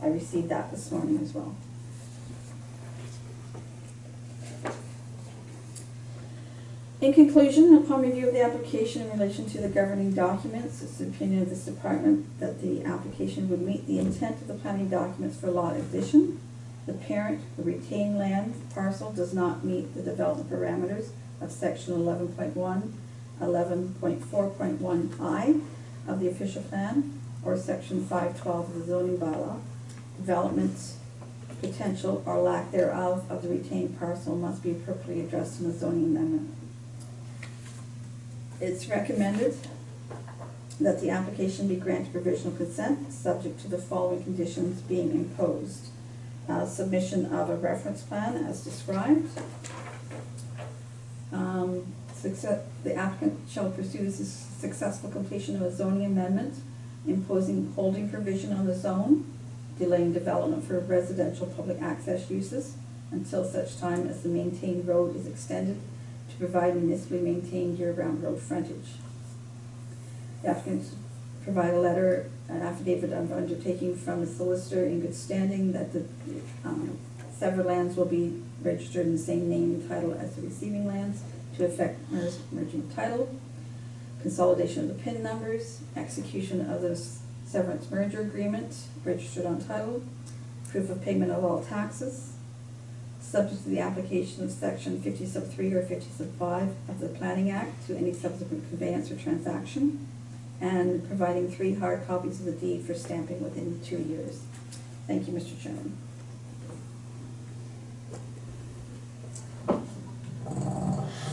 I received that this morning as well. In conclusion, upon review of the application in relation to the governing documents, it's the opinion of this department that the application would meet the intent of the planning documents for lot addition. The retained land parcel does not meet the development parameters of section 11.1, 11.4.1I of the official plan, or section 512 of the zoning bylaw. Development potential or lack thereof of the retained parcel must be appropriately addressed in the zoning amendment. It's recommended that the application be granted provisional consent, subject to the following conditions being imposed. Submission of a reference plan as described. The applicant shall pursue the successful completion of a zoning amendment imposing holding provision on the zone, delaying development for residential public access uses until such time as the maintained road is extended to provide municipally maintained year-round road frontage. The applicant provide a letter, an affidavit of undertaking from the solicitor in good standing that the Severed lands will be registered in the same name and title as the receiving lands to effect merging of title, consolidation of the PIN numbers, execution of the severance merger agreement registered on title, proof of payment of all taxes, subject to the application of section 50(3) or 50(5) of the Planning Act to any subsequent conveyance or transaction, and providing 3 hard copies of the deed for stamping within 2 years. Thank you, Mr. Chairman.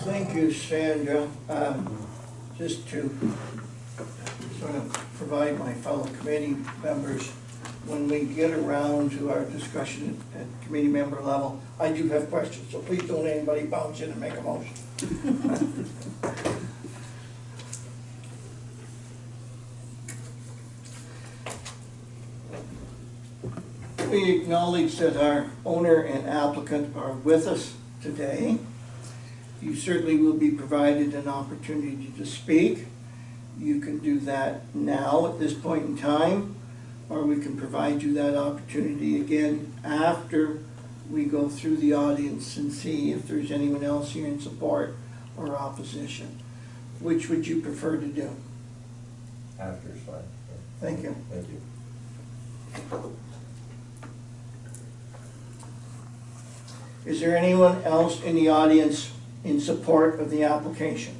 Thank you, Sandra. Just to sort of provide my fellow committee members, when we get around to our discussion at committee member level, I do have questions, so please don't anybody bounce in and make a motion. We acknowledge that our owner and applicant are with us today. You certainly will be provided an opportunity to speak. You can do that now at this point in time, or we can provide you that opportunity again after we go through the audience and see if there's anyone else here in support or opposition. Which would you prefer to do? After is fine. Thank you. Thank you. Is there anyone else in the audience in support of the application?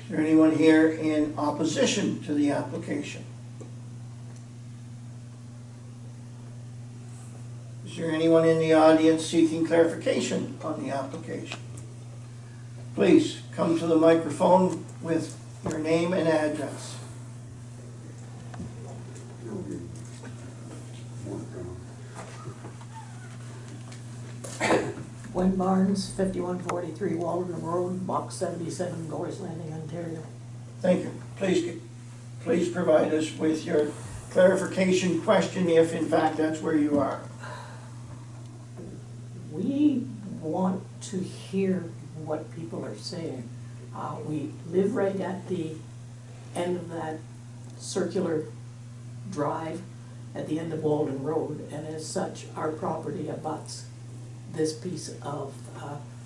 Is there anyone here in opposition to the application? Is there anyone in the audience seeking clarification on the application? Please come to the microphone with your name and address. Gwen Barnes, 5143 Walden Road, Box 77, Gore's Landing, Ontario. Thank you. Please provide us with your clarification question if in fact that's where you are. We want to hear what people are saying. We live right at the end of that circular drive at the end of Walden Road, and as such, our property abuts this piece of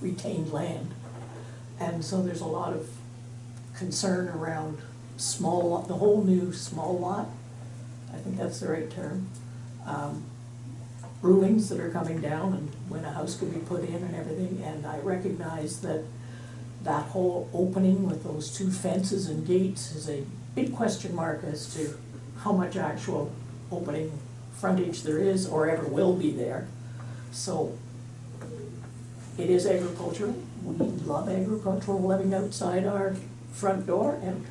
retained land. And so there's a lot of concern around small lot, the whole new small lot, I think that's the right term, rulings that are coming down and when a house could be put in and everything. And I recognize that that whole opening with those 2 fences and gates is a big question mark as to how much actual opening frontage there is or ever will be there. So it is agricultural. We love agricultural living outside our front door, and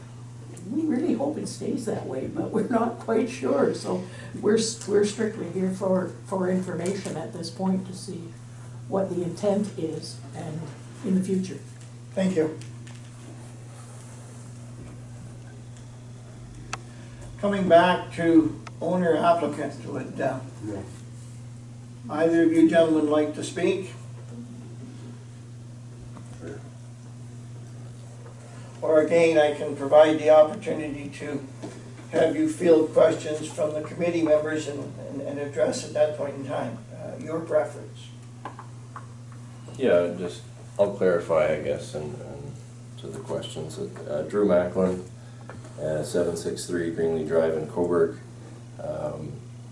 we really hope it stays that way, but we're not quite sure. So we're strictly here for information at this point to see what the intent is and in the future. Thank you. Coming back to owner applicant, would either of you gentlemen like to speak? Or again, I can provide the opportunity to have you field questions from the committee members and address at that point in time. Your preference. Yeah, I'll clarify, I guess, and to the questions. Drew Macklin, 763 Greenlee Drive in Cobourg.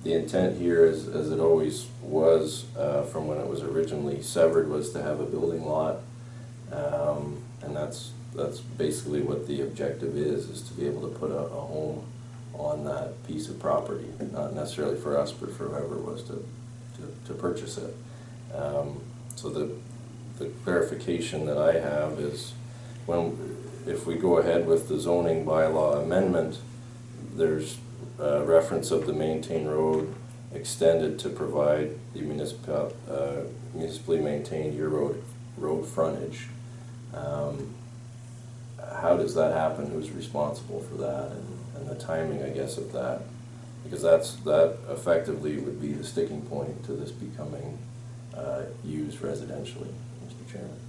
The intent here, as it always was from when it was originally severed, was to have a building lot, and that's basically what the objective is to be able to put a home on that piece of property, not necessarily for us, but for whoever was to purchase it. So the clarification that I have is if we go ahead with the zoning bylaw amendment, there's reference of the maintained road extended to provide the municipally maintained year road frontage. How does that happen? Who's responsible for that, and the timing, I guess, of that? Because that effectively would be the sticking point to this becoming used residentially, Mr. Chairman.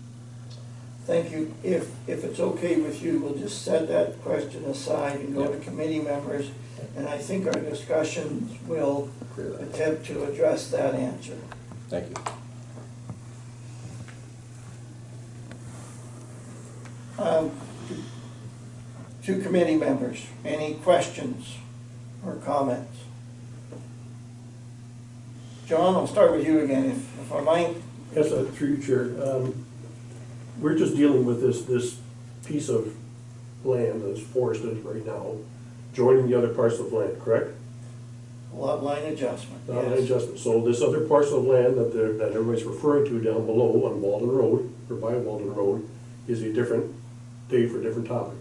Thank you. If it's okay with you, we'll just set that question aside and go to committee members. And I think our discussions will Clear that. attempt to address that answer. Thank you. To committee members, any questions or comments? John, I'll start with you again, if I might. Yes, through you, Chair. We're just dealing with this piece of land that's forested right now, joining the other parcel of land, correct? Lot line adjustment, Not an yes. adjustment. So this other parcel of land that everybody's referring to down below on Walden Road, or by Walden Road, is a different day for a different topic.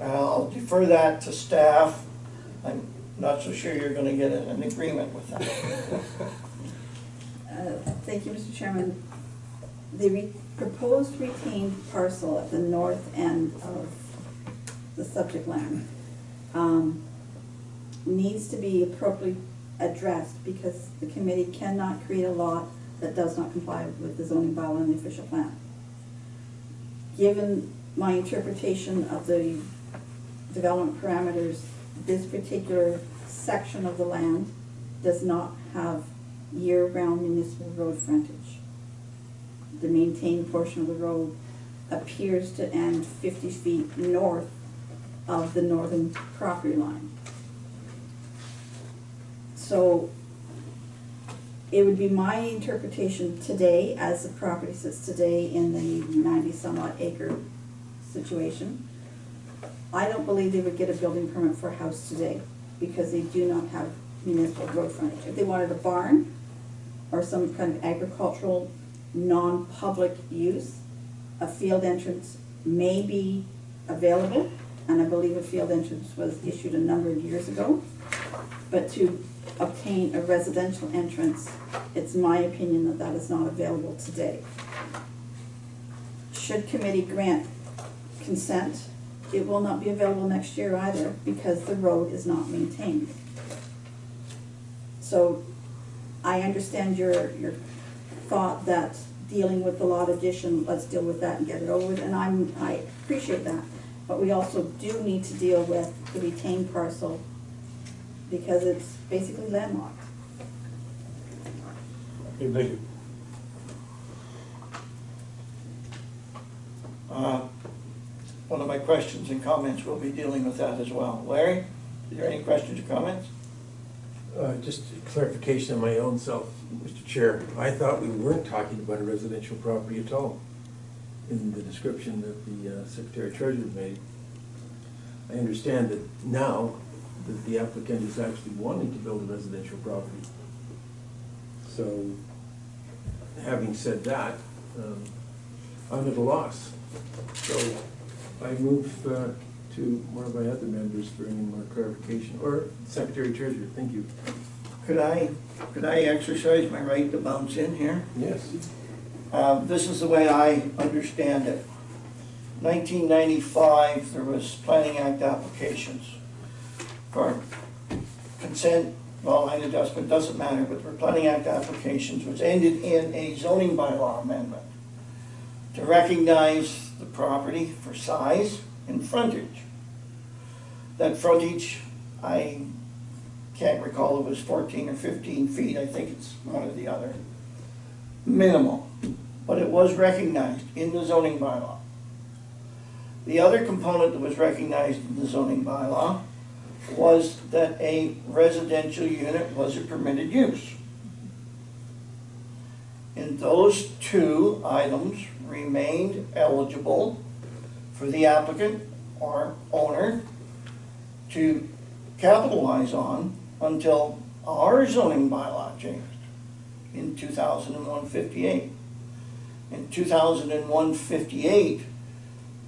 I'll defer that to staff. I'm not so sure you're gonna get an agreement with that. Thank you, Mr. Chairman. The proposed retained parcel at the north end of the subject land needs to be appropriately addressed because the committee cannot create a lot that does not comply with the zoning bylaw and the official plan. Given my interpretation of the development parameters, this particular section of the land does not have year-round municipal road frontage. The maintained portion of the road appears to end 50 feet north of the northern property line. So it would be my interpretation today, as the property sits today in the 90-some-odd acre situation, I don't believe they would get a building permit for a house today because they do not have municipal road frontage. If they wanted a barn or some kind of agricultural non-public use, a field entrance may be available, and I believe a field entrance was issued a number of years ago. But to obtain a residential entrance, it's my opinion that that is not available today. Should committee grant consent, it will not be available next year either because the road is not maintained. So I understand your thought that dealing with the lot addition, let's deal with that and get it over with, and I appreciate that. But we also do need to deal with the retained parcel because it's basically landlocked. Okay, thank you. One of my questions and comments will be dealing with that as well. Larry, are there any questions or comments? Just clarification on my own self, Mr. Chair. I thought we weren't talking about a residential property at all in the description that the Secretary Treasurer made. I understand that now that the applicant is actually wanting to build a residential property. So, having said that, I'm at a loss. So I move to one of my other members for any more clarification, or Secretary Treasurer, thank you. Could I exercise my right to bounce in here? Yes. This is the way I understand it. 1995, there was Planning Act applications for consent, well, line adjustment, doesn't matter, but for Planning Act applications, which ended in a zoning bylaw amendment to recognize the property for size and frontage. That frontage, I can't recall, it was 14 or 15 feet, I think it's one or the other. Minimal, but it was recognized in the zoning bylaw. The other component that was recognized in the zoning bylaw was that a residential unit was a permitted use. And those two items remained eligible for the applicant or owner to capitalize on until our zoning bylaw changed in 2001-58. And 2001-58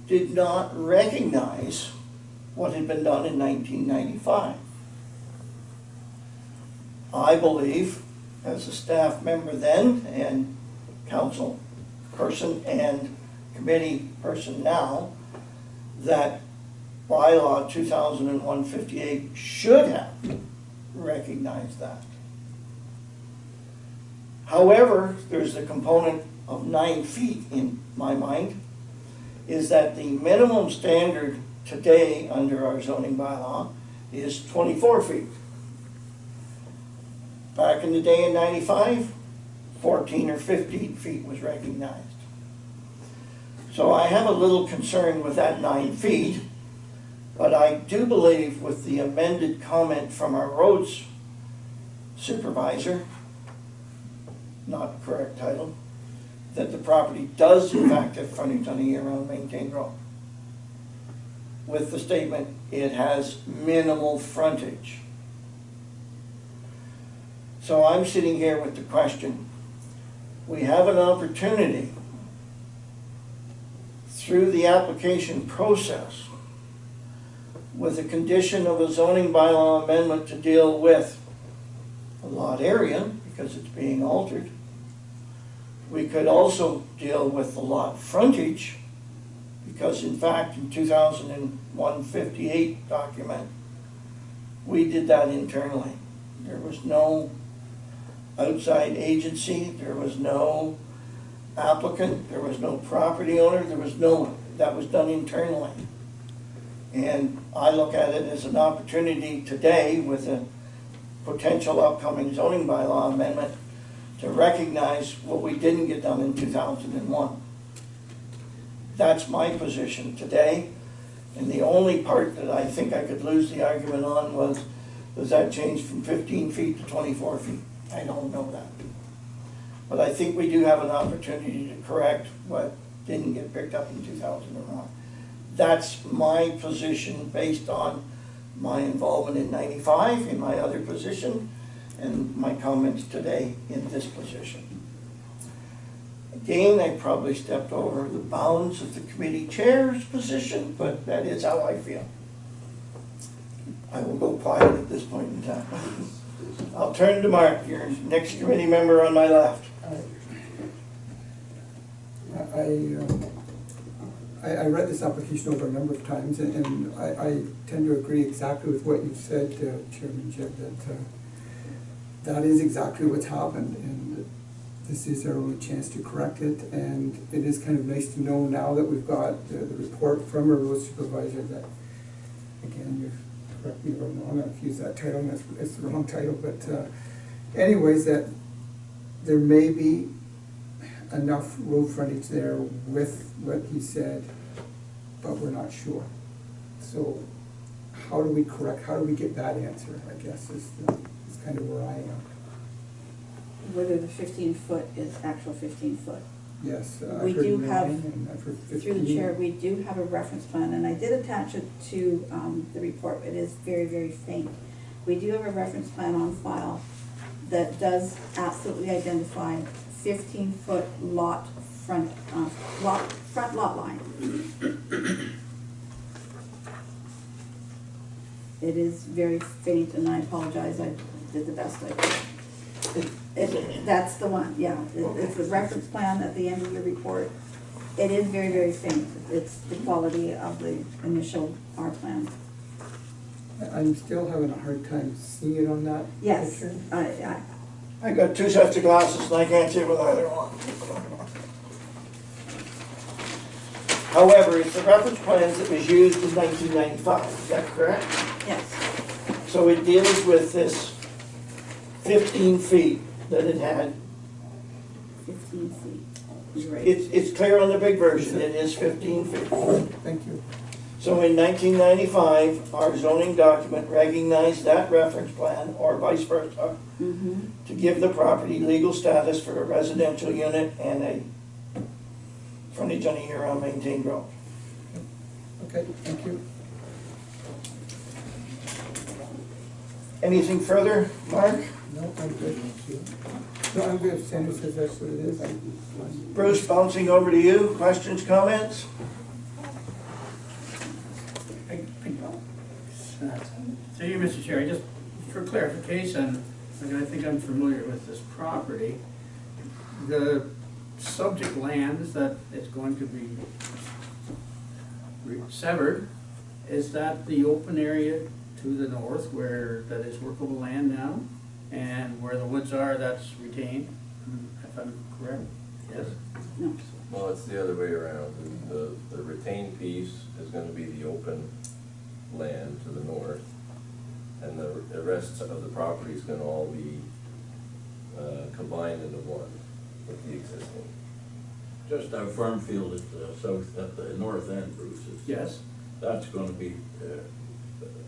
did not recognize what had been done in 1995. I believe, as a staff member then, and council person and committee person now, that bylaw 2001-58 should have recognized that. However, there's the component of 9 feet in my mind, is that the minimum standard today under our zoning bylaw is 24 feet. Back in the day in 95, 14 or 15 feet was recognized. So I have a little concern with that 9 feet, but I do believe with the amended comment from our roads supervisor, not correct title, that the property does in fact have frontage on a year-round maintained road. With the statement, it has minimal frontage. So I'm sitting here with the question, we have an opportunity through the application process with a condition of a zoning bylaw amendment to deal with a lot area because it's being altered. We could also deal with the lot frontage because in fact in 2001 58 document we did that internally. There was no outside agency, there was no applicant, there was no property owner, there was no one. That was done internally. And I look at it as an opportunity today with a potential upcoming zoning bylaw amendment to recognize what we didn't get done in 2001. That's my position today. And the only part that I think I could lose the argument on was, does that change from 15 feet to 24 feet? I don't know that. But I think we do have an opportunity to correct what didn't get picked up in 2001. That's my position based on my involvement in 95, in my other position, and my comments today in this position. Again, I probably stepped over the bounds of the committee chair's position, but that is how I feel. I will go quiet at this point in time. I'll turn to Mark, your next committee member on my left. I read this application over a number of times, and I tend to agree exactly with what you said, Chairman Jeb, that that is exactly what's happened, and this is our only chance to correct it. And it is kind of nice to know now that we've got the report from our road supervisor that, again, you correct me if I'm wrong, I've used that title, and it's the wrong title, but anyways, that there may be enough road frontage there with what he said, but we're not sure. So how do we correct, how do we get that answer, I guess, is kind of where I am. Whether the 15-foot is actual 15-foot. Yes, We I've heard do 9 have, and I've heard 15. through the chair, we do have a reference plan, and I did attach it to the report. It is very, very faint. We do have a reference plan on file that does absolutely identify 15-foot front lot line. It is very faint, and I apologize, I did the best I could. That's the one, yeah. It's the reference plan at the end of your report. It is very, very faint. It's the quality of the initial R plan. I'm still having a hard time seeing it on that Yes, picture. I got two sets of glasses and I can't see with either one. However, it's the reference plans that was used in 1995, is that correct? yes. So it deals with this 15 feet that it had. 15 feet. You're right. It's clear on the big version, it is 15 feet. Thank you. So in 1995, our zoning document recognized that reference plan, or vice versa, to give the property legal status for a residential unit and a frontage on a year-round maintained road. Okay, thank you. Anything further, Mark? No, I'm good. No, I'm good. If Sandra says that's what it is, I'm fine. Bruce, bouncing over to you, questions, comments? Through you, Mr. Chair, just for clarification, I think I'm familiar with this property. The subject lands that it's going to be severed, is that the open area to the north where that is workable land now? And where the woods are, that's retained, if I'm correct? Yes. No. Well, it's the other way around. The retained piece is gonna be the open land to the north, and the rest of the property is gonna all be combined into one with the existing. Just our farm field at the south, at the north end, Bruce, Yes, that's gonna be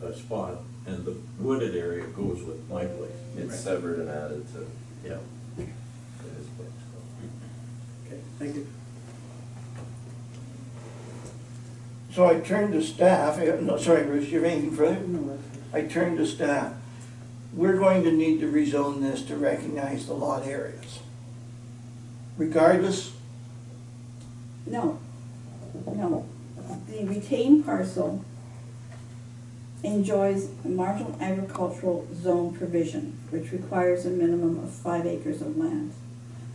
a spot, and the wooded area goes with my place. It's severed and added to Yeah. his place. okay, thank you. So I turned to staff, no, sorry, Bruce, you have anything further? I turned to staff. We're going to need to rezone this to recognize the lot areas. Regardless, No, no. The retained parcel enjoys a marginal agricultural zone provision, which requires a minimum of 5 acres of land.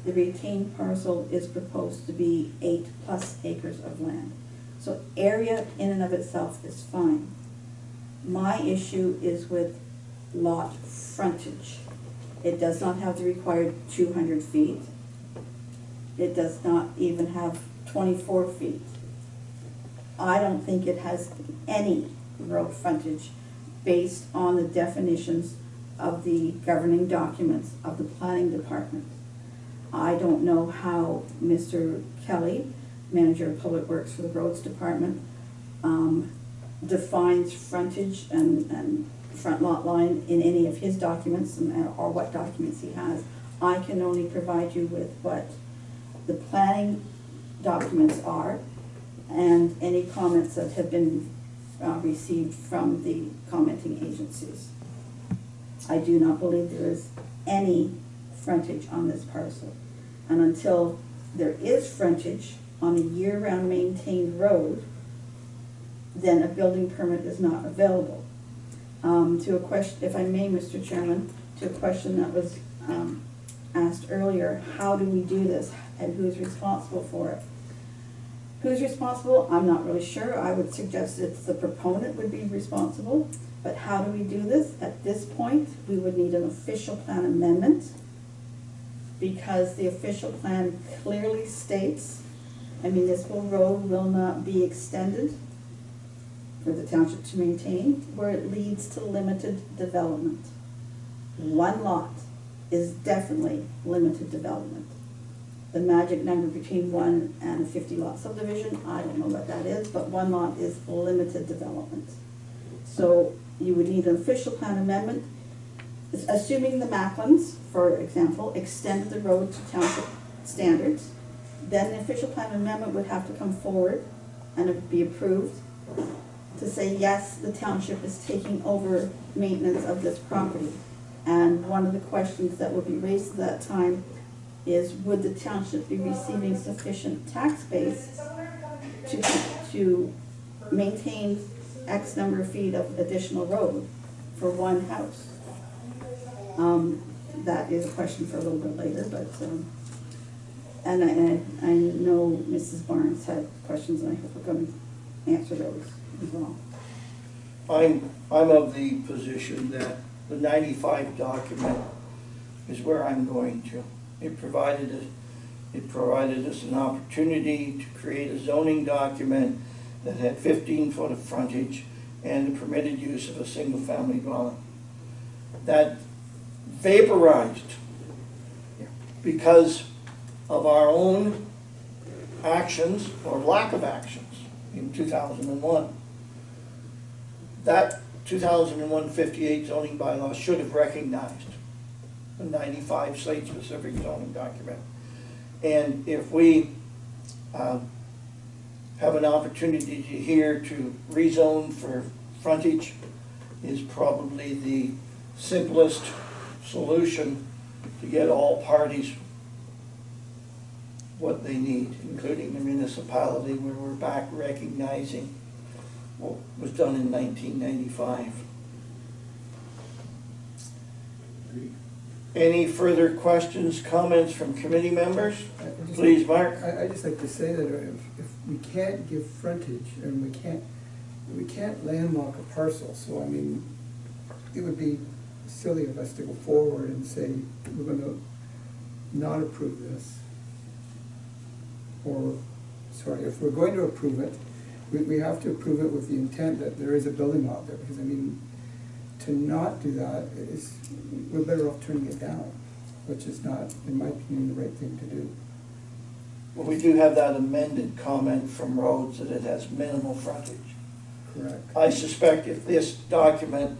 The retained parcel is proposed to be 8+ acres of land. So area in and of itself is fine. My issue is with lot frontage. It does not have the required 200 feet. It does not even have 24 feet. I don't think it has any road frontage based on the definitions of the governing documents of the planning department. I don't know how Mr. Kelly, Manager of Public Works for the Roads Department, defines frontage and front lot line in any of his documents or what documents he has. I can only provide you with what the planning documents are and any comments that have been received from the commenting agencies. I do not believe there is any frontage on this parcel. And until there is frontage on a year-round maintained road, then a building permit is not available. To a question, if I may, Mr. Chairman, to a question that was asked earlier, how do we do this and who's responsible for it? Who's responsible? I'm not really sure. I would suggest it's the proponent would be responsible. But how do we do this? At this point, we would need an official plan amendment because the official plan clearly states a municipal road will not be extended for the township to maintain where it leads to limited development. One lot is definitely limited development. The magic number between 1 and a 50 lot subdivision, I don't know what that is, but 1 lot is limited development. So you would need an official plan amendment, assuming the Macklins, for example, extended the road to township standards, then the official plan amendment would have to come forward and it would be approved to say, yes, the township is taking over maintenance of this property. And one of the questions that would be raised at that time is, would the township be receiving sufficient tax base to maintain X number of feet of additional road for one house? That is a question for a little bit later, but, and I know Mrs. Barnes had questions, and I hope we're going to answer those as well. I'm of the position that the 95 document is where I'm going to. It provided us an opportunity to create a zoning document that had 15 foot of frontage and the permitted use of a single family dwelling. That vaporized because of our own actions or lack of actions in 2001. That 2001 58 zoning bylaw should have recognized the 95 site-specific zoning document. And if we have an opportunity here to rezone for frontage, is probably the simplest solution to get all parties what they need, including the municipality, where we're back recognizing what was done in 1995. Any further questions, comments from committee members? Please, Mark. I'd just like to say that if we can't give frontage and we can't landlock a parcel, so I mean, it would be silly of us to go forward and say we're going to not approve this if we're going to approve it, we have to approve it with the intent that there is a building lot there, because I mean, to not do that is, we're better off turning it down, which is not, in my opinion, the right thing to do. Well, we do have that amended comment from Rhodes that it has minimal frontage. Correct. I suspect if this document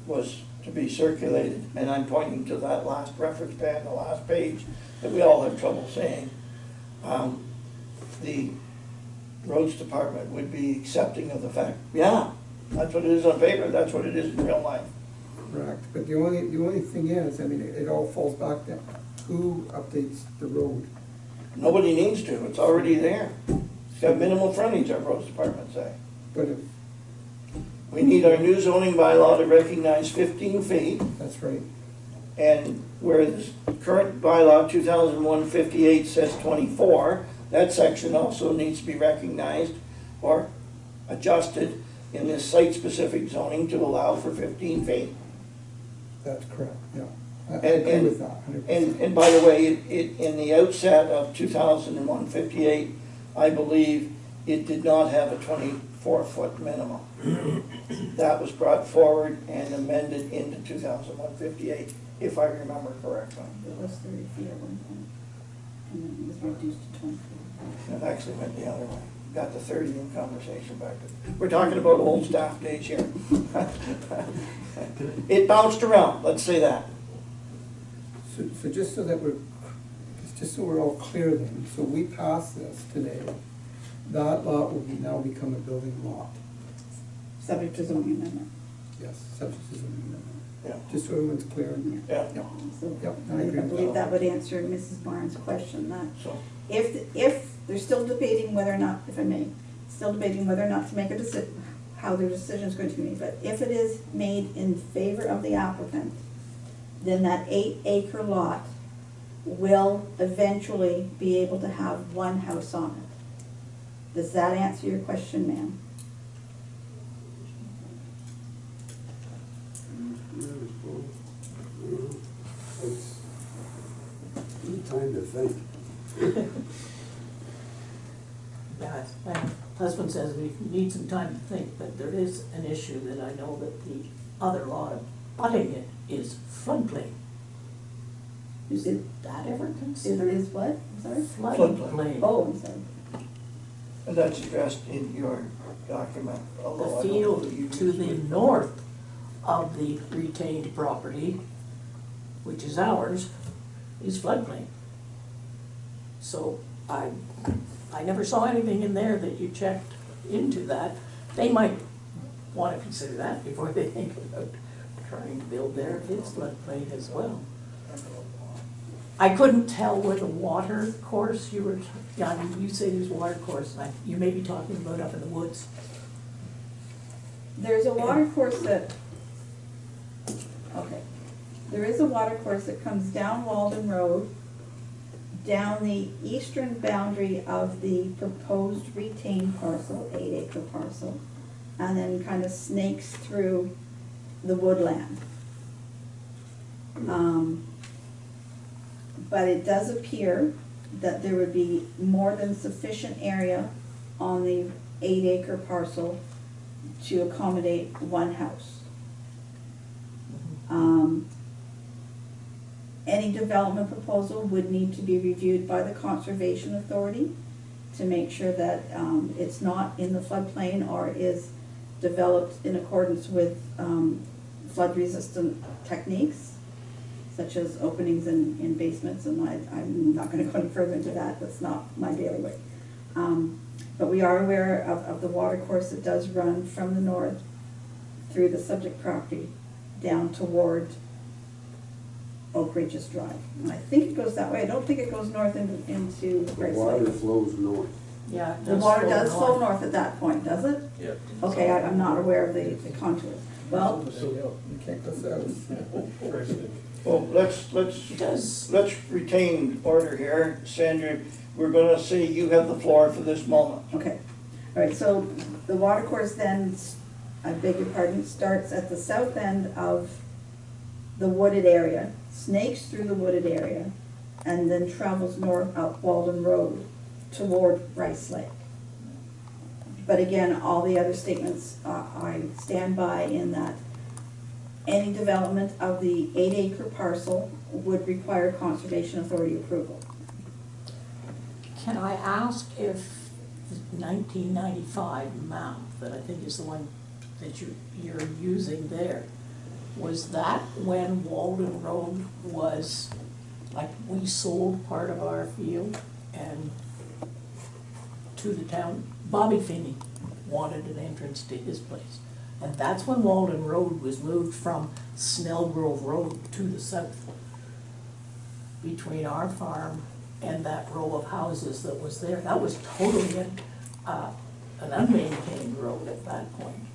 was to be circulated, and I'm pointing to that last reference pad, the last page, that we all have trouble saying, the roads department would be accepting of the fact, yeah, that's what it is on paper, that's what it is in real life. Correct, but the only thing is, I mean, it all falls back to who updates the road. Nobody needs to, it's already there. It's got minimal frontage, our roads department say. But if, We need our new zoning bylaw to recognize 15 feet, that's right, and where the current bylaw 2001-58 says 24, that section also needs to be recognized or adjusted in this site-specific zoning to allow for 15 feet. that's correct, yeah. I And- agree and- with that, 100%. And by the way, in the outset of 2001-58, I believe it did not have a 24-foot minimum. That was brought forward and amended into 2001-58, if I remember correctly. It was 30 feet at one point, and then it was reduced to 20 feet. It actually went the other way. Got the 30 in conversation back then. We're talking about old staff days here. It bounced around, let's say that. So just so that just so we're all clear then, so we pass this today, that lot will now become a building lot. Subject to zoning amendment. Yes, subject to zoning amendment. Yeah. Just so everyone's clear. Yeah. So Yep, I I agree with believe that. that would answer Mrs. Barnes' question, that So, if they're still debating whether or not, if I may, still debating whether or not to make a decision, how their decision is going to be made, but if it is made in favor of the applicant, then that 8-acre lot will eventually be able to have one house on it. Does that answer your question, ma'am? Time to think. Yeah, my husband says we need some time to think, but there is an issue that I know that the other lot abutting it is floodplain. Is that ever Is considered what? I'm sorry? floodplain? Oh, I'm sorry. and that's addressed in your document. although The I don't field know that you to the used it. north of the retained property, which is ours, is floodplain. So I never saw anything in there that you checked into that. They might want to consider that before they think about trying to build there if it's floodplain as well. I couldn't tell where the water course you were, you say there's water course, you may be talking about up in the woods. There's a water course that, okay, there is a water course that comes down Walden Road, down the eastern boundary of the proposed retained parcel, 8-acre parcel, and then kind of snakes through the woodland. But it does appear that there would be more than sufficient area on the 8-acre parcel to accommodate one house. Any development proposal would need to be reviewed by the Conservation Authority to make sure that it's not in the floodplain or is developed in accordance with flood-resistant techniques, such as openings in basements, and I'm not gonna go any further into that, that's not my bailiwick. But we are aware of the water course that does run from the north through the subject property down toward Oak Ridges Drive. And I think it goes that way, I don't think it goes north into The Grace water Lake. flows north. Yeah. it The water does flow north. north at that point, does it? Yeah. Okay, I'm not aware of the contours. Well, You can't go south. Well, let's It does. retain order here. Sandra, we're gonna say you have the floor for this moment. okay, all right, so the water course then, I beg your pardon, starts at the south end of the wooded area, snakes through the wooded area, and then travels north up Walden Road toward Rice Lake. But again, all the other statements, I stand by in that any development of the 8-acre parcel would require Conservation Authority approval. Can I ask if the 1995 map, that I think is the one that you're using there, was that when Walden Road was, like, we sold part of our field and to the town? Bobby Finney wanted an entrance to his place. And that's when Walden Road was moved from Snell Grove Road to the south, between our farm and that row of houses that was there. That was totally an unmaintained road at that point.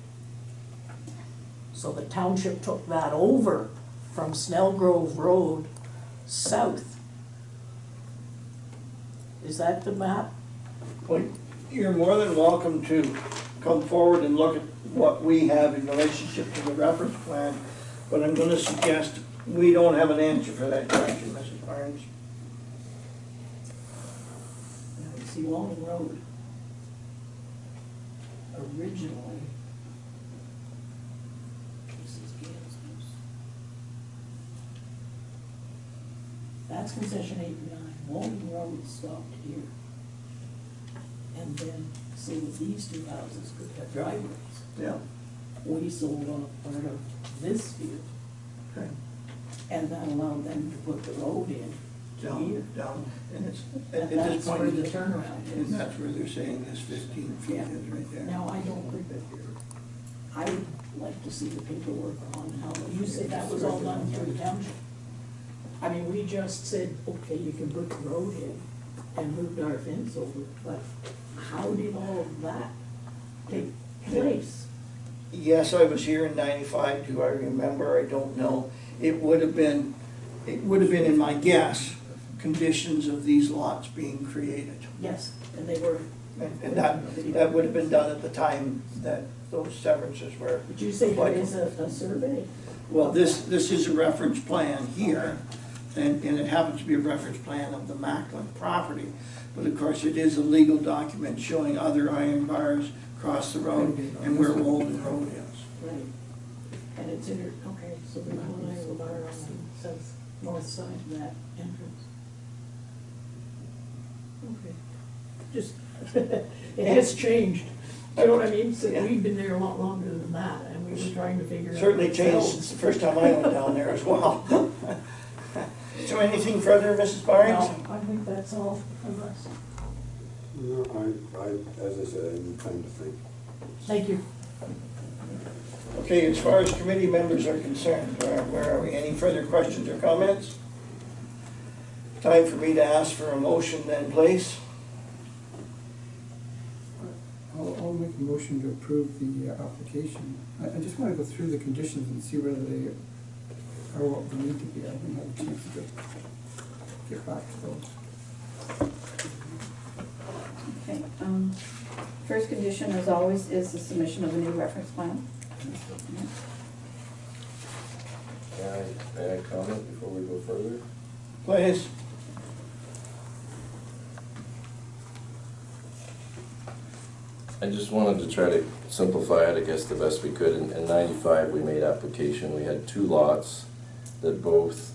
So the township took that over from Snell Grove Road south. Is that the map? Well, you're more than welcome to come forward and look at what we have in relationship to the reference plan, but I'm gonna suggest we don't have an answer for that question, Mrs. Barnes. Now, you see Walden Road originally, this is Gans's. That's concession 89. Walden Road stopped here. And then, so that these two houses could have driveways. Yeah. We sold off part of this field, Okay. and that allowed them to put the road in to here. Down, and it's, And at this that's where point, the turnaround is. and that's where they're saying this 15 feet Yeah. is right there. Now, I don't agree with you. I would like to see the paperwork on how, you said that was all done through the township. I mean, we just said, okay, you can put the road in and moved our fence over, but how did all of that take place? Yes, I was here in 95, do I remember? I don't know. It would have been, in my guess, conditions of these lots being created. Yes, and they were. And that would have been done at the time that those severances were. Did you say there is a survey? Well, this is a reference plan here, and it happens to be a reference plan of the Macklin property. But of course, it is a legal document showing other iron bars across the road and where Walden Road is. Right. And it's in, okay, so there's one iron bar on the south, north side of that entrance. Okay. Just, it has changed. You know what I mean? So Yeah. we've been there a lot longer than that, and we were trying to figure out. Certainly changed ourselves. since the first time I went down there as well. So anything further, Mrs. Barnes? No, I think that's all from us. No, as I said, I need time to think. Thank you. Okay, as far as committee members are concerned, where are we? Any further questions or comments? Time for me to ask for a motion then, please. I'll make a motion to approve the application. I just want to go through the conditions and see whether they are what we need to be. I haven't had a chance to get back to those. Okay, first condition, as always, is the submission of a new reference plan. May I comment before we go further? Please. I just wanted to try to simplify it, I guess, the best we could. In 95, we made application, we had two lots that both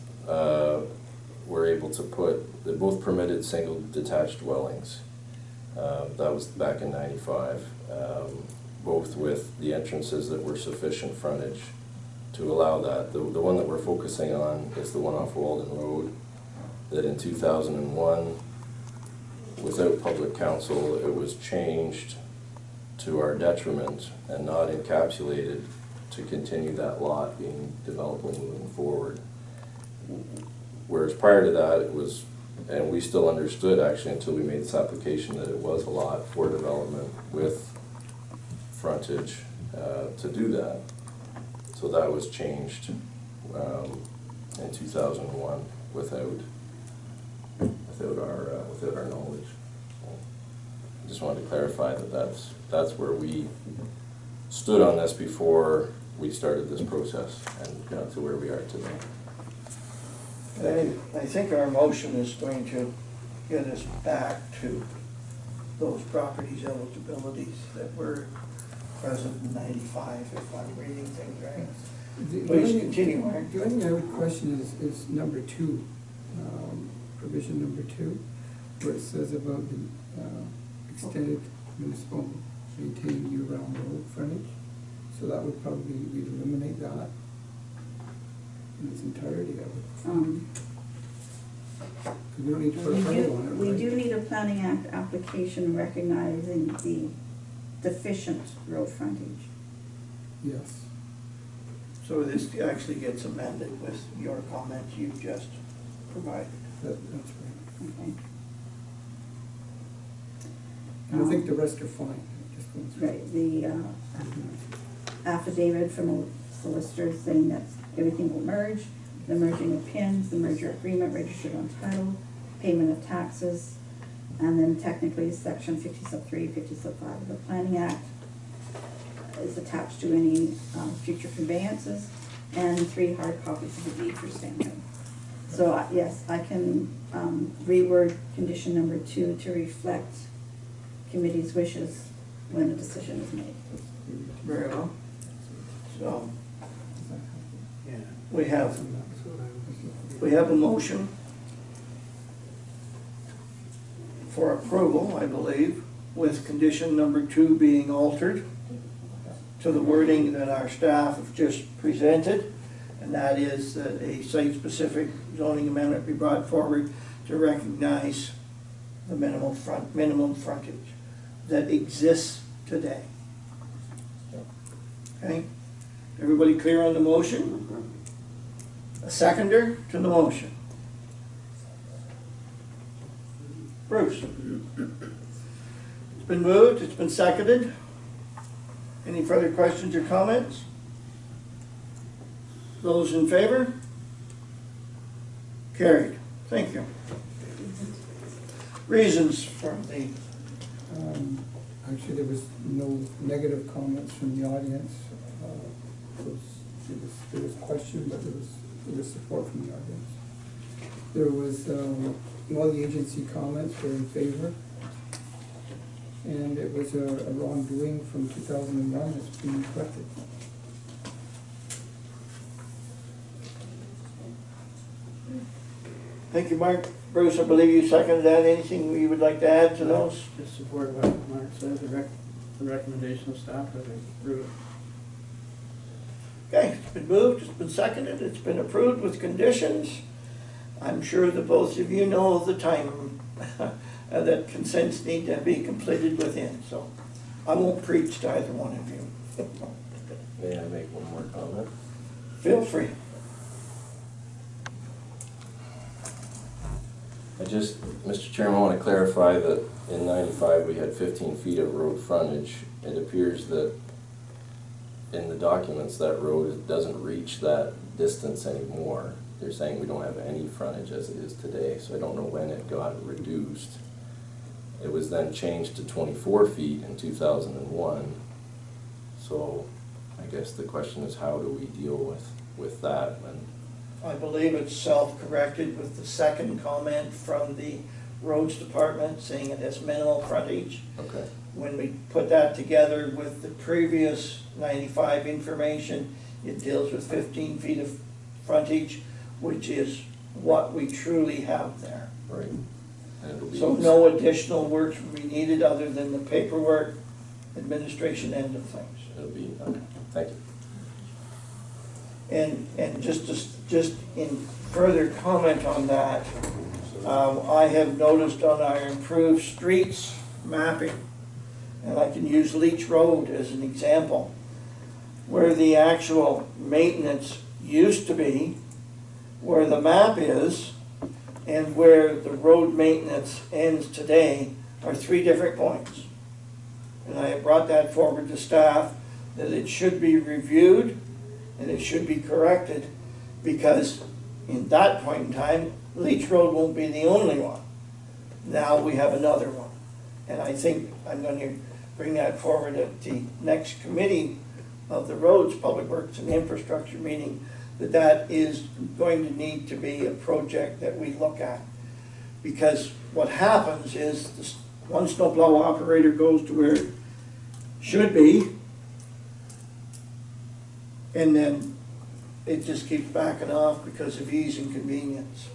were able to put, they both permitted single detached dwellings. That was back in 95, both with the entrances that were sufficient frontage to allow that. The one that we're focusing on is the one off Walden Road, that in 2001, without public counsel, it was changed to our detriment and not encapsulated to continue that lot being developable moving forward. Whereas prior to that, it was, and we still understood actually until we made this application, that it was a lot for development with frontage to do that. So that was changed in 2001 without our knowledge. I just wanted to clarify that that's where we stood on this before we started this process and got to where we are today. I think our motion is going to get us back to those properties' eligibilities that were present in 95, if I'm reading things right. Please continue, Mark. The only thing I would question is number 2, provision number 2, where it says about the extended municipal maintained year-round road frontage. So that would probably, we'd eliminate that in its entirety, I would. Because we don't need to put a title on it, We right? do need a Planning Act application recognizing the deficient road frontage. Yes. So this actually gets amended with your comments you just provided. That's right. Okay. And I think the rest are fine. Just going through. Right, the affidavit from a solicitor saying that everything will merge, the merging of pins, the merger agreement registered on title, payment of taxes, and then technically section 50 sub 3, 50 sub 5 of the Planning Act is attached to any future conveyances, and 3 hard copies of the deed for stamping. So yes, I can reword condition number 2 to reflect committee's wishes when a decision is made. Very well. So, we have a motion for approval, I believe, with condition number 2 being altered to the wording that our staff have just presented, and that is that a site-specific zoning amendment be brought forward to recognize the minimum frontage that exists today. Okay? Everybody clear on the motion? A seconder to the motion. Bruce? It's been moved, it's been seconded. Any further questions or comments? Those in favor? Carried. Thank you. Reasons for the... Actually, there was no negative comments from the audience. There was question, but there was support from the audience. There was, all the agency comments were in favor. And it was a wrongdoing from 2001 that's being corrected. Thank you, Mark. Bruce, I believe you seconded that. Anything you would like to add to those? Just support what Mark said, the recommendation of staff that they approve it. Okay, it's been moved, it's been seconded, it's been approved with conditions. I'm sure that both of you know the time that consents need to be completed within, so I won't preach to either one of you. May I make one more comment? Feel free. Mr. Chairman, I want to clarify that in 95 we had 15 feet of road frontage. It appears that in the documents that road doesn't reach that distance anymore. They're saying we don't have any frontage as it is today, so I don't know when it got reduced. It was then changed to 24 feet in 2001. So I guess the question is, how do we deal with that? And I believe it's self-corrected with the second comment from the roads department saying it has minimal frontage. okay. When we put that together with the previous 95 information, it deals with 15 feet of frontage, which is what we truly have there. Right. And it'll be So no additional work will be needed other than the paperwork, administration end of things. It'll be, okay, thank you. And just in further comment on that, I have noticed on our improved streets mapping, and I can use Leach Road as an example, where the actual maintenance used to be, where the map is, and where the road maintenance ends today are 3 different points. And I have brought that forward to staff, that it should be reviewed and it should be corrected, because in that point in time, Leach Road won't be the only one. Now we have another one. And I think I'm going to bring that forward at the next committee of the Roads, Public Works and Infrastructure meeting, that is going to need to be a project that we look at. Because what happens is one snowplow operator goes to where it should be, and then it just keeps backing off because of ease and convenience.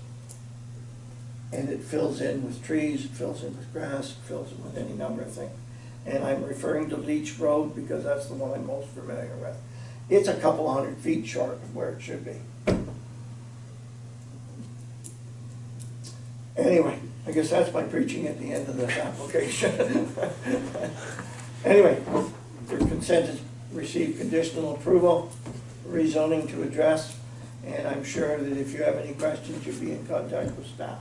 And it fills in with trees, it fills in with grass, it fills in with any number of things. And I'm referring to Leach Road because that's the one I'm most familiar with. It's a couple 100 feet short of where it should be. Anyway, I guess that's my preaching at the end of this application. Anyway, your consent has received conditional approval, rezoning to address, and I'm sure that if you have any questions, you'll be in contact with staff.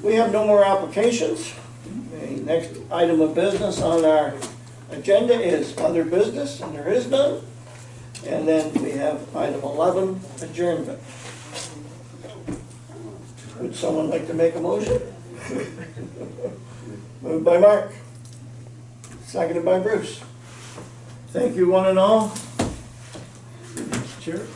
We have no more applications. The next item of business on our agenda is other business, and there is none. And then we have item 11, adjournment. Would someone like to make a motion? Moved by Mark. Seconded by Bruce. Thank you one and all. Mr. Chair.